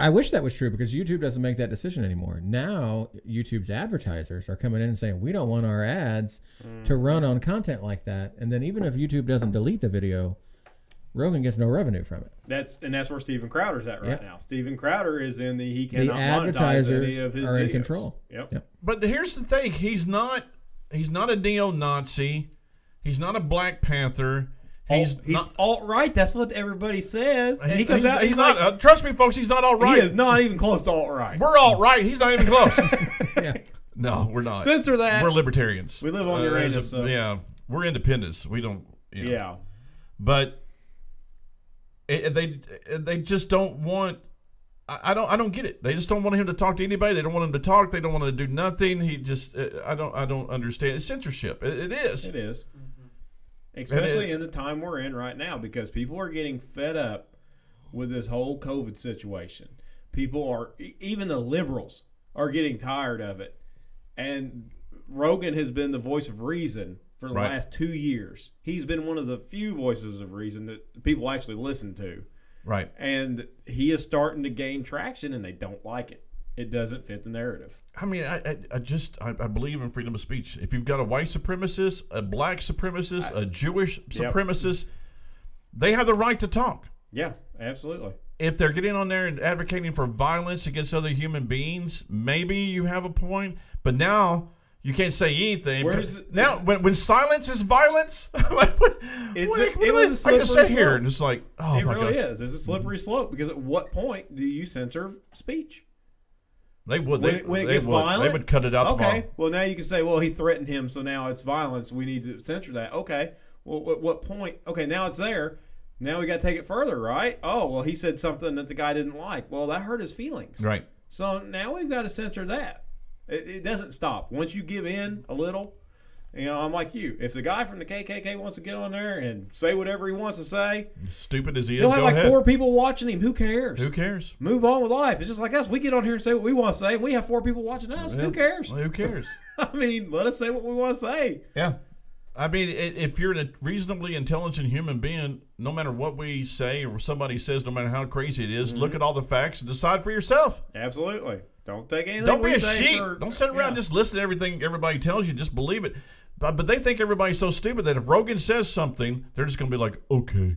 B: I wish that was true, because YouTube doesn't make that decision anymore. Now, YouTube's advertisers are coming in and saying, we don't want our ads to run on content like that. And then even if YouTube doesn't delete the video, Rogan gets no revenue from it.
C: That's where Steven Crowder's at right
B: Yep.
C: now. Steven Crowder is in he
B: The
C: cannot monetize any
B: advertisers
C: of his
B: are in
C: videos.
B: control.
C: Yep.
A: But here's the thing: he's not a neo-Nazi. He's not a Black Panther. He's not
C: alt-right. That's what everybody says. And he comes
A: he's,
C: out.
A: he's
C: like,
A: not. Trust me, folks. He's not all right.
C: He is not even close to alt-right.
A: We're all right. He's not even close.
B: Yeah.
A: No, we're not.
C: Censor that.
A: We're libertarians.
C: We live on Uranus. So.
A: Yeah, we're independents. We don't. You know.
C: Yeah.
A: But they just don't want. I don't get it. They just don't want him to talk to anybody. They don't want him to talk. They don't want him to do nothing. He just. I don't understand. It's censorship. It is.
C: It is. Especially in the time we're in right now, because people are getting fed up with this whole COVID situation. People are, even the liberals are getting tired of it. And Rogan has been the voice of reason for the last 2 years. He's been one of the few voices of reason that people actually listen to.
A: Right.
C: And he is starting to gain traction, and they don't like it. It doesn't fit the narrative.
A: I mean, I believe in freedom of speech. If you've got a white supremacist, a black supremacist, a Jewish supremacist, they have the right to talk.
C: Yeah, absolutely.
A: If they're getting on there and advocating for violence against other human beings, maybe you have a point. But now you can't say anything. Now, when silence is violence, I can sit here and it's like, oh my gosh.
C: It really is. It's a slippery slope, because at what point do you censor speech?
A: They would.
C: When it gets violent,
A: they would cut it out tomorrow.
C: Well, now you can say, well, he threatened him, so now it's violence. We need to censor that. Okay. Well, at what point? Okay, now it's there. Now we got to take it further, right? Oh, well, he said something that the guy didn't like. Well, that hurt his feelings.
A: Right.
C: So now we've got to censor that. It doesn't stop. Once you give in a little, I'm like you. If the guy from the KKK wants to get on there and say whatever he wants to say,
A: stupid as he is,
C: he'll have
A: go
C: like
A: ahead.
C: 4 people watching him. Who cares?
A: Who cares?
C: Move on with life. It's just like us. We get on here and say what we want to say, and we have 4 people watching us.
A: Yeah.
C: Who cares?
A: Well, who cares?
C: I mean, let us say what we want to say.
A: Yeah. I mean, if you're a reasonably intelligent human being, no matter what we say or somebody says, no matter how crazy it is, look at all the facts and decide for yourself.
C: Absolutely. Don't take anything.
A: Don't be
C: we
A: a
C: say
A: sheep. Don't sit around and just listen to everything everybody tells you. Just believe it. But they think everybody's so stupid that if Rogan says something, they're just going to be like, okay.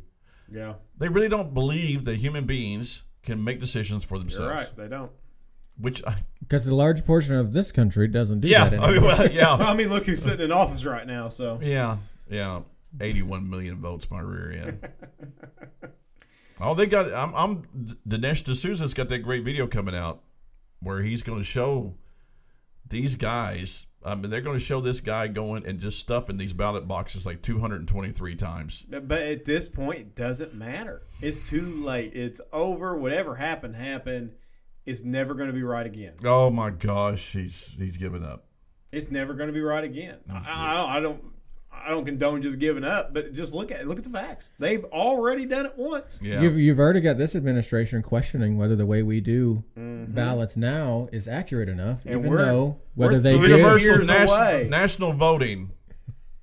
C: Yeah.
A: They really don't believe that human beings can make decisions for themselves.
C: You're right. They don't.
B: Because a large portion of this country doesn't do that anymore.
C: I mean, look who's sitting in office right now. So
A: yeah, 81 million votes my rear end. Oh, they got. Dinesh D'Souza's got that great video coming out where he's going to show these guys. I mean, they're going to show this guy going and just stuffing these ballot boxes like 223 times.
C: But at this point, it doesn't matter. It's too late. It's over. Whatever happened. It's never going to be right again.
A: Oh my gosh, he's given up.
C: It's never going to be right again. I don't condone just giving up, but just look at the facts. They've already done it once.
A: Yeah.
B: You've already got this administration questioning whether the way we do ballots now is accurate enough,
C: And
B: even though
C: we're
B: they
C: 3
B: did.
C: years away.
A: national voting,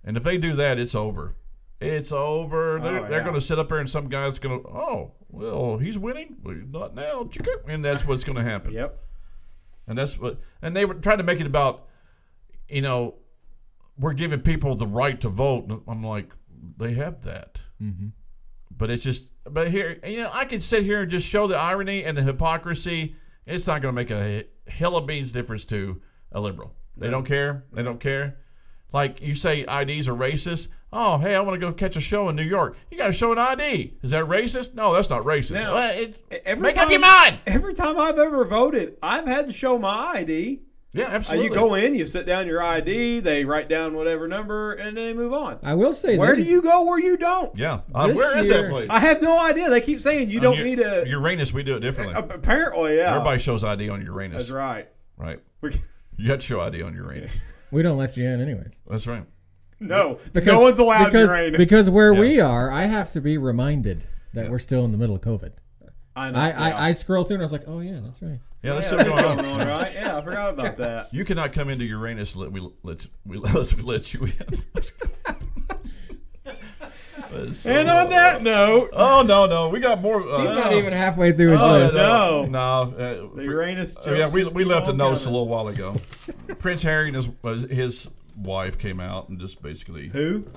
A: and if they do that, it's over. It's over. They're going to sit up there and some guy's going to, oh, well, he's winning. Well, not now. And that's what's going to happen.
C: Yep.
A: And they were trying to make it about, we're giving people the right to vote. And I'm like, they have that. Mm-hmm. But it's just, here, I could sit here and just show the irony and the hypocrisy. It's not going to make a hell of beans difference to a liberal. They don't care. They don't care. Like you say IDs are racist. Oh, hey, I want to go catch a show in New York. You got to show an ID. Is that racist? No, that's not racist.
C: Now,
A: Make up your mind.
C: Every time I've ever voted, I've had to show my ID.
A: Yeah, absolutely.
C: You go in, you sit down your ID, they write down whatever number, and then they move on.
B: I will say,
C: where do you go where you don't?
A: Yeah.
B: This
A: Where is that
B: year-
A: place?
C: I have no idea. They keep saying you don't need a...
A: Uranus, we do it differently.
C: Apparently, yeah.
A: Everybody shows ID on Uranus.
C: That's right.
A: Right. You have to show ID on Uranus.
B: we don't let you in anyways.
A: That's right.
C: No. No one's allowed in Uranus.
B: Because where we are, I have to be reminded that we're still in the middle of COVID.
C: I know.
B: I scroll through and I was like, oh, yeah, that's right.
A: Yeah, that's
C: that's
A: still going on.
C: right? Yeah, I forgot about that.
A: You cannot come into Uranus unless we let you in.
C: And on that note,
A: oh no, we got more.
B: He's not even halfway through his list.
C: no. The Uranus.
A: Yeah, we left a note a little while ago. Prince Harry and his wife came out and just basically
C: Who?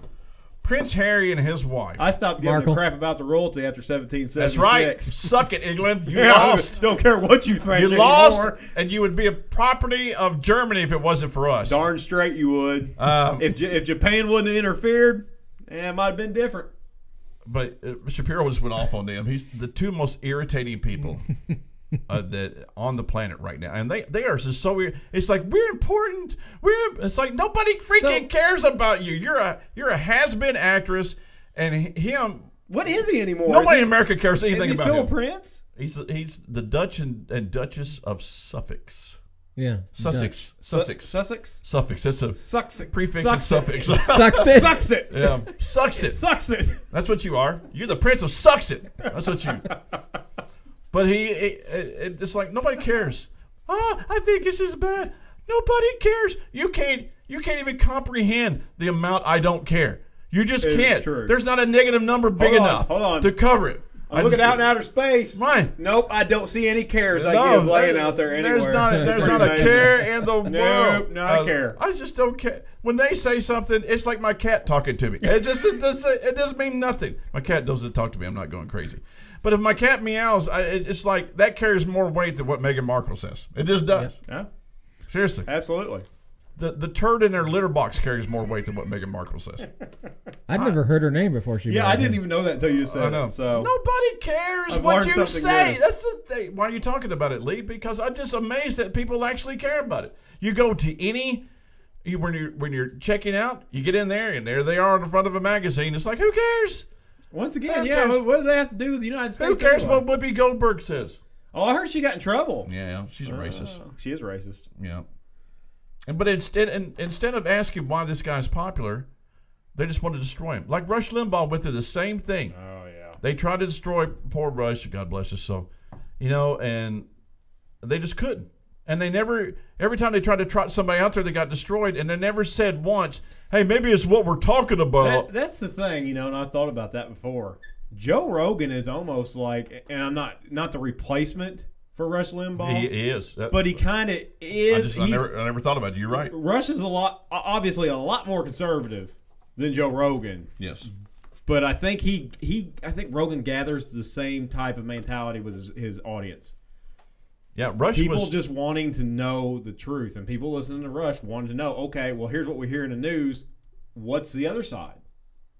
A: Prince Harry and his wife.
C: I stopped giving
B: Markle.
C: a crap about the royalty after 1776.
A: That's right. Suck it, England. You
C: Yeah,
A: lost.
C: Don't care what you think.
A: You
C: anymore.
A: lost, and you would be a property of Germany if it wasn't for us.
C: Darn straight you would. If Japan wouldn't have interfered, it might have been different.
A: But Shapiro just went off on them. He's the two most irritating people that on the planet right now, and they are just so weird. It's like we're important. It's like nobody freaking cares about you. You're a has-been actress, and him.
C: What is he anymore?
A: Nobody in America cares anything
C: is he
A: about
C: still
A: him.
C: a prince?
A: He's the Dutch and Duchess of Suffolk.
B: Yeah.
A: Sussex.
C: Sussex?
A: Suffix. It's a
C: Sussex.
A: prefix and suffix.
B: Sucks it.
C: Sucks it.
A: Yeah. Sucks it.
C: Sucks it.
A: That's what you are. You're the Prince of Sucks it. That's what you. But it's like nobody cares. Oh, I think this is bad. Nobody cares. You can't even comprehend the amount I don't care. You just can't.
C: True.
A: There's not a negative number big enough to cover it.
C: I'm looking out in outer space.
A: Right.
C: Nope, I don't see any cares I give laying out there anywhere.
A: There's not a care in the world.
C: Nope, not a care.
A: I just don't care. When they say something, it's like my cat talking to me. It doesn't mean nothing. My cat doesn't talk to me. I'm not going crazy. But if my cat meows, it's like that carries more weight than what Meghan Markle says. It just does.
C: Yeah.
A: Seriously.
C: Absolutely.
A: The turd in their litter box carries more weight than what Meghan Markle says.
B: I'd never heard her name before she.
C: Yeah, I didn't even know that until you just said
A: I know.
C: it. So
A: nobody cares
C: I've
A: what
C: learned
A: you
C: something
A: say.
C: new.
A: That's the thing. Why are you talking about it, Lee? Because I'm just amazed that people actually care about it. You go to when you're checking out, you get in there and there they are in the front of a magazine. It's like, who cares?
C: once again,
A: Who
C: yeah,
A: cares?
C: what do they have to do with the United States?
A: Who cares
C: anyway?
A: what Whoopi Goldberg says?
C: Oh, I heard she got in trouble.
A: Yeah, she's racist.
C: She is racist.
A: Yeah. But instead of asking why this guy's popular, they just want to destroy him. Like Rush Limbaugh went through the same thing.
C: Oh yeah.
A: They tried to destroy poor Rush, God bless his soul, and they just couldn't. And they never, every time they tried to trot somebody out there, they got destroyed. And they never said once, hey, maybe it's what we're talking about.
C: That's the thing, and I thought about that before. Joe Rogan is almost like, and I'm not the replacement for Rush Limbaugh.
A: He is.
C: But he kind of is.
A: I never thought about it. You're right.
C: Rush is obviously a lot more conservative than Joe Rogan.
A: Yes.
C: But I think I think Rogan gathers the same type of mentality with his audience.
A: Yeah, Rush
C: People
A: was
C: just wanting to know the truth, and people listening to Rush wanting to know, okay, well, here's what we hear in the news. What's the other side?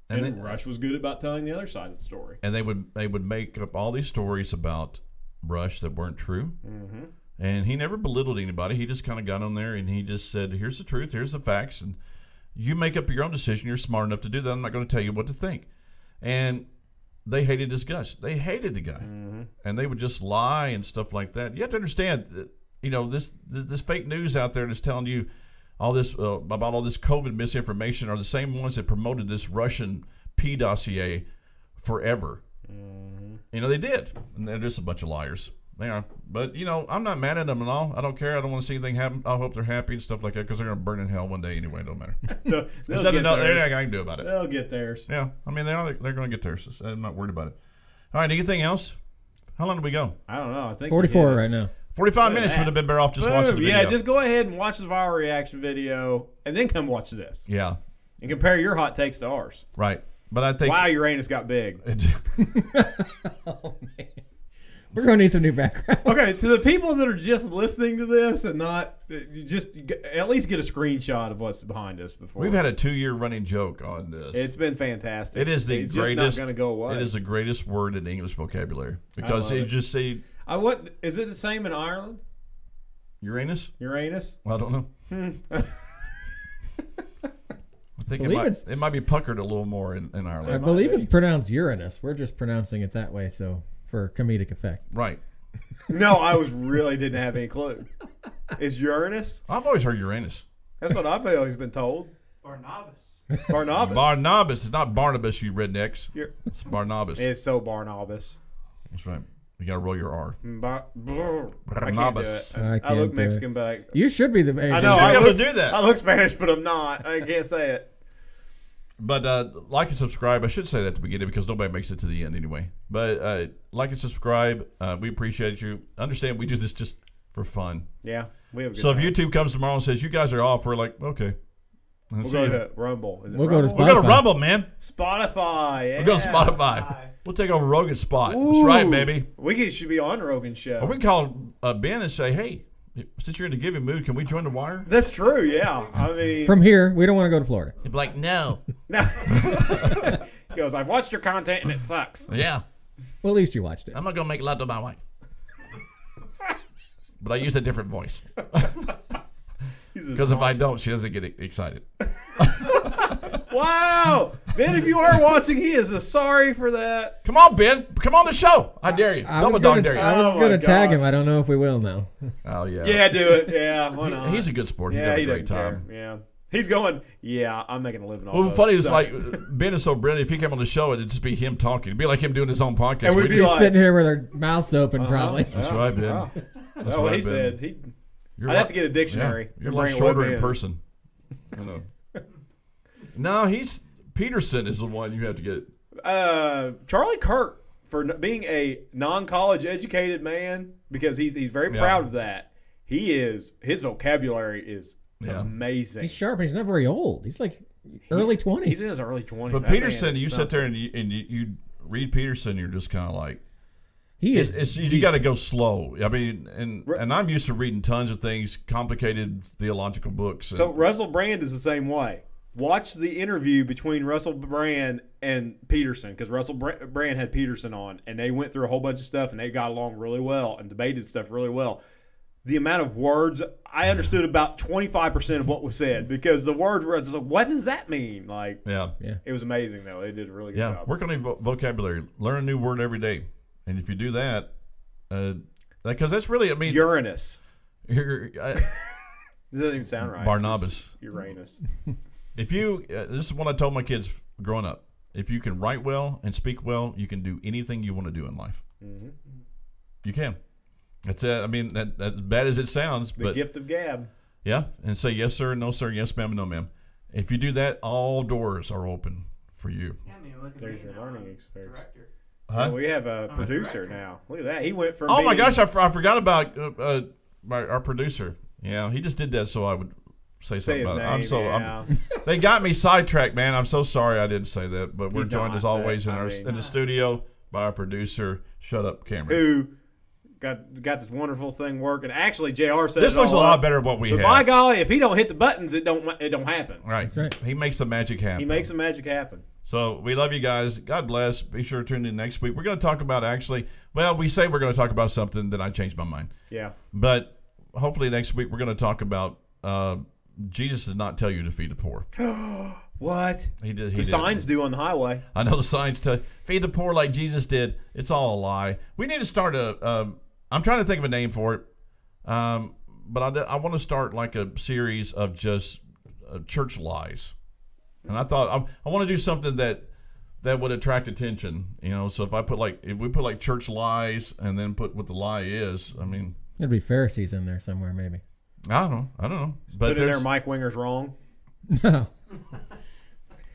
C: And then Rush was good about telling the other side of the story.
A: And they would make up all these stories about Rush that weren't true.
C: Mm-hmm.
A: And he never belittled anybody. He just kind of got on there and he just said, here's the truth, here's the facts, and you make up your own decision. You're smart enough to do that. I'm not going to tell you what to think. And they hated his guts. They hated the guy.
C: Mm-hmm.
A: And they would just lie and stuff like that. You have to understand, this fake news out there that's telling you all this about all this COVID misinformation are the same ones that promoted this Russian P dossier forever.
C: Mm-hmm.
A: They did. And they're just a bunch of liars. They are. But, I'm not mad at them at all. I don't care. I don't want to see anything happen. I hope they're happy and stuff like that because they're going to burn in hell one day anyway. It don't matter.
C: There's
A: nothing I can do about it.
C: They'll get theirs.
A: Yeah. I mean, they're going to get theirs. So I'm not worried about it. All right. Anything else? How long did we go?
C: I don't know. I think
B: 44 right now.
A: 45 minutes would have been better off just watching the video.
C: Yeah, just go ahead and watch the viral reaction video and then come watch this.
A: Yeah.
C: And compare your hot takes to ours.
A: Right. But I think...
C: Wow, Uranus got big.
B: Oh, man. We're going to need some new background.
C: Okay, to the people that are just listening to this and not, you just at least get a screenshot of what's behind us before.
A: We've had a 2-year running joke on this.
C: It's been fantastic.
A: It is the
C: it's
A: greatest.
C: just not going to go away.
A: It is the greatest word in the English vocabulary because you just say
C: Is it the same in Ireland?
A: Uranus.
C: Uranus?
A: Well, I don't know. I think it might be puckered a little more in
B: I
A: Ireland.
B: believe it's pronounced Uranus. We're just pronouncing it that way, so for comedic effect.
A: Right.
C: No, I really didn't have any clue. Is Uranus?
A: I've always heard Uranus.
C: That's what I've always been told.
D: Barnabas.
C: Barnabas.
A: Barnabas. It's not Barnabas, you rednecks. It's Barnabas.
C: It's so Barnabas.
A: That's right. You got to roll your R.
C: I can't do it.
A: Barnabas.
C: I look Mexican, but
B: You should be the.
C: I know.
A: I
C: I
A: able
C: look,
A: to do that.
C: I look Spanish, but I'm not. I can't say it.
A: But like and subscribe. I should say that at the beginning because nobody makes it to the end anyway. But like and subscribe. We appreciate you. Understand we do this just for fun.
C: Yeah, we have a good
A: So
C: time.
A: if YouTube comes tomorrow and says you guys are off, we're like, okay.
C: We'll go to Rumble. Is it
B: We'll go to
C: Rumble?
A: We'll go to
B: Spotify.
A: Rumble, man.
C: Spotify. Yeah.
A: We'll go to Spotify. We'll take over Rogan's spot. That's right, baby.
C: Should be on Rogan's show.
A: Or we can call Ben and say, hey, since you're in the giving mood, can we join the wire?
C: That's true. Yeah. I mean,
B: From here, we don't want to go to Florida.
A: He'd be like, no.
C: he goes, I've watched your content and it sucks.
A: Yeah.
B: Well, at least you watched it.
A: I'm not going to make love to my wife. But I use a different voice. Because if I don't, she doesn't get excited.
C: Wow. Ben, if you are watching, he is sorry for that.
A: Come on, Ben. Come on the show. I dare you. Double dog dare you.
B: I was
C: Oh,
B: going to
C: my
B: tag
C: gosh.
B: him. I don't know if we will now.
A: Oh, yeah.
C: Yeah, do it. Yeah, why not?
A: He's a good sport.
C: Yeah,
A: He's
C: he
A: got a great
C: doesn't
A: time.
C: care. Yeah. He's going, yeah, I'm making a living off
A: Well,
C: of it.
A: funny is
C: So-
A: like Ben is so brilliant. If he came on the show, it'd just be him talking. It'd be like him doing his own podcast.
C: And we'd
A: We
C: be
A: just-
B: He's sitting here with our mouths open, probably.
A: That's right, Ben.
C: Wow.
A: That's
C: That's what
A: right,
C: he
A: Ben.
C: said.
A: You're
C: I'd have to get a dictionary.
A: You're a
C: and
A: lot
C: bring it
A: shorter
C: with
A: in
C: me.
A: person. I know. No, Peterson is the one you have to get.
C: Charlie Kirk, for being a non-college educated man, because he's very proud of that. His vocabulary is amazing.
B: He's sharp and he's not very old. He's like early 20s.
C: He's in his early 20s.
A: But
C: That man
A: Peterson,
C: is
A: you sit
C: something.
A: there and you read Peterson, you're just kind of like,
B: He is.
A: you got to go slow. I mean, and I'm used to reading tons of things, complicated theological books.
C: So Russell Brand is the same way. Watch the interview between Russell Brand and Peterson, because Russell Brand had Peterson on, and they went through a whole bunch of stuff, and they got along really well and debated stuff really well. The amount of words, I understood about 25% of what was said, because the word was like, what does that mean? Like,
A: yeah,
C: it was amazing, though. They did a really good job.
A: Work on your vocabulary. Learn a new word every day, and if you do that, because that's really, I mean,
C: Uranus.
A: it
C: It doesn't even sound right.
A: Barnabas.
C: It's just Uranus.
A: If you, this is what I told my kids growing up. If you can write well and speak well, you can do anything you want to do in life.
C: Mm-hmm.
A: You can. That's I mean, that as bad as it sounds,
C: The
A: but
C: gift of gab.
A: yeah, and say yes sir, no sir, yes ma'am, no ma'am. If you do that, all doors are open for you.
D: Yeah, I mean, look at
C: There's
D: me
C: your
D: now,
C: learning
D: I'm a
C: experience.
D: director.
A: Huh?
C: We have a
D: I'm a
C: producer
D: director.
C: now. Look at that. He went from
A: Oh my
C: being-
A: gosh, I forgot about our producer. Yeah, he just did that so I would say
C: Say
A: something
C: his
A: about
C: name.
A: it.
C: Yeah.
A: They got me sidetracked, man. I'm so sorry I didn't say that. But we're
C: He's
A: joined
C: not,
A: as always
C: but, I mean-
A: in the studio by our producer, Shutup Cameron.
C: Who got this wonderful thing working. Actually, JR said
A: This
C: it
A: looks a
C: all
A: lot
C: up.
A: better than what we
C: But
A: had.
C: by golly, if he don't hit the buttons, it don't happen.
A: Right.
B: That's right.
A: He makes the magic happen.
C: He makes the magic happen.
A: So we love you guys. God bless. Be sure to tune in next week. We're going to talk about we say we're going to talk about something, then I changed my mind.
C: Yeah.
A: But hopefully next week we're going to talk about Jesus did not tell you to feed the poor.
C: What?
A: He did.
C: The signs do on the highway.
A: I know the signs tell feed the poor like Jesus did. It's all a lie. We need to start I'm trying to think of a name for it. But I want to start like a series of just church lies. And I thought I want to do something that would attract attention, So if we put church lies and then put what the lie is, I mean,
B: There'd be Pharisees in there somewhere, maybe.
A: I don't know. But
C: Put in there,
A: there's
C: Mike Winger's wrong.
B: No.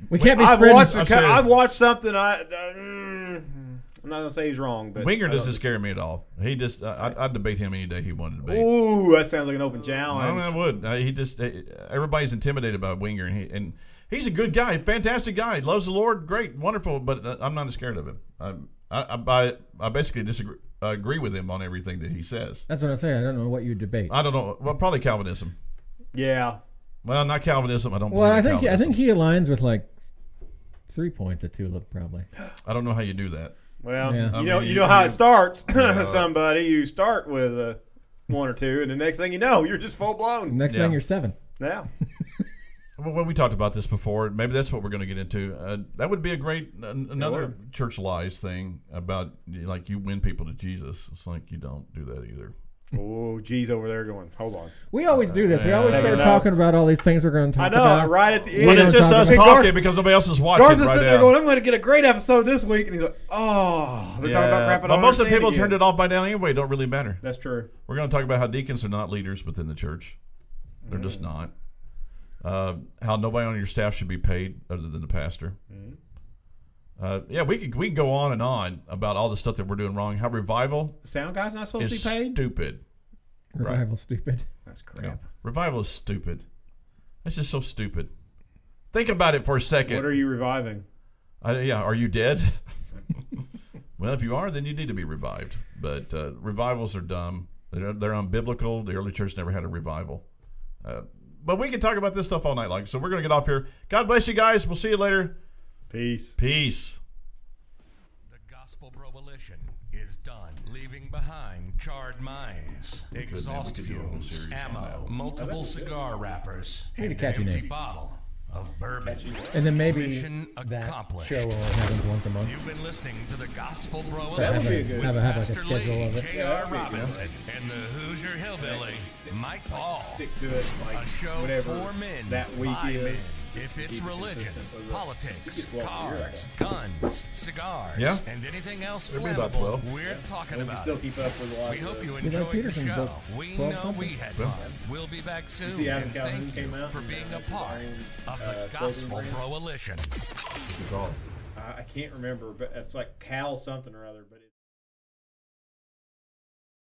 B: We can't be
C: I've
B: spreading.
C: I've watched something. I'm not gonna say he's wrong, but
A: Winger
C: I
A: doesn't
C: don't-
A: scare me at all. He just I'd debate him any day he wanted to debate.
C: Ooh, that sounds like an open
A: I
C: challenge.
A: would. He just everybody's intimidated by Winger, and He's a good guy, fantastic guy, loves the Lord, great, wonderful. But I'm not scared of him. I basically agree with him on everything that he says.
B: That's what I say. I don't know what you debate.
A: I don't know. Well, probably Calvinism.
C: Yeah.
A: Well, not Calvinism. I don't.
B: Well, I
A: believe in
B: think
A: Calvinism.
B: he aligns with like 3 points at Tulip probably.
A: I don't know how you do that.
C: Well,
B: Yeah.
C: you know how it starts. Somebody, you start with 1 or 2, and the next thing you know, you're just full blown.
B: Next thing you're 7.
C: Yeah.
A: Well, we talked about this before. Maybe that's what we're going to get into. That would be a great another church lies thing about like you win people to Jesus. It's like you don't do that either.
C: Oh, geez, over there going. Hold on.
B: We always do this. We always
C: Taking
B: start
C: notes.
B: talking about all these things we're going to talk
C: I know,
B: about.
C: right at the end.
A: But it's just us
B: talking
A: talking
C: Garth-
A: because nobody else is watching.
C: Garth is
A: right
C: sitting there
A: now.
C: going, I'm going to get a great episode this week. And he's like, oh, they're talking about crap I
A: But
C: don't
A: most of the
C: understand
A: people
C: again.
A: turned it off by now anyway. It don't really matter.
C: That's true.
A: We're going to talk about how deacons are not leaders within the church. They're just not. How nobody on your staff should be paid other than the pastor. We can go on and on about all the stuff that we're doing wrong. How revival
C: The sound guy's not supposed
A: is
C: to be paid?
A: stupid.
B: Revival stupid.
C: That's crap.
A: Yeah. Revival is stupid. That's just so stupid. Think about it for a second.
C: What are you reviving?
A: Are you dead? Well, if you are, then you need to be revived. But revivals are dumb. They're unbiblical. The early church never had a revival. But we can talk about this stuff all night long. So we're going to get off here. God bless you guys. We'll see you later.
C: Peace.
A: Peace.
E: The Gospel Broalition is done, leaving behind charred minds, exhaust fumes, ammo, multiple cigar wrappers, and an
B: catchy
E: empty
B: name.
E: bottle of bourbon.
B: And then maybe
E: Mission
B: that
E: accomplished.
B: show only happens once a month.
E: You've been listening to the Gospel
B: So
E: Broalition
B: have,
C: be a
B: a,
C: good-
B: have, a, have like a
E: Pastor
B: schedule
E: Lee,
B: of it.
E: J.R. Robinson, and the Hoosier Hillbilly, Mike Paul.
C: Stick to it. Like,
E: A show
C: whatever
E: for men,
C: that week
E: by
C: is.
E: men. If it's
C: Keep it
E: religion,
C: consistent with it.
E: politics,
C: It gets 12
E: cars, guns, cigars,
A: Yeah.
E: and anything else
A: It'll be about
E: flammable,
A: 12.
E: we're talking
C: We can
E: about
C: still
E: it.
C: keep up with a lot
E: We
C: of
E: hope you
C: the-
E: enjoyed the
B: Peterson's
E: show.
B: book,
E: We
B: 12
E: know
B: something?
E: we had fun. We'll be back soon,
C: see Adam
E: and
C: Calhoun
E: thank
C: came
E: you
C: out
E: for
C: and
E: being a
C: had
E: part
C: his own,
E: of the
C: clothing
E: Gospel
C: brand.
E: Broalition.
A: Good call.
C: I can't remember, but it's like Cal something or other. But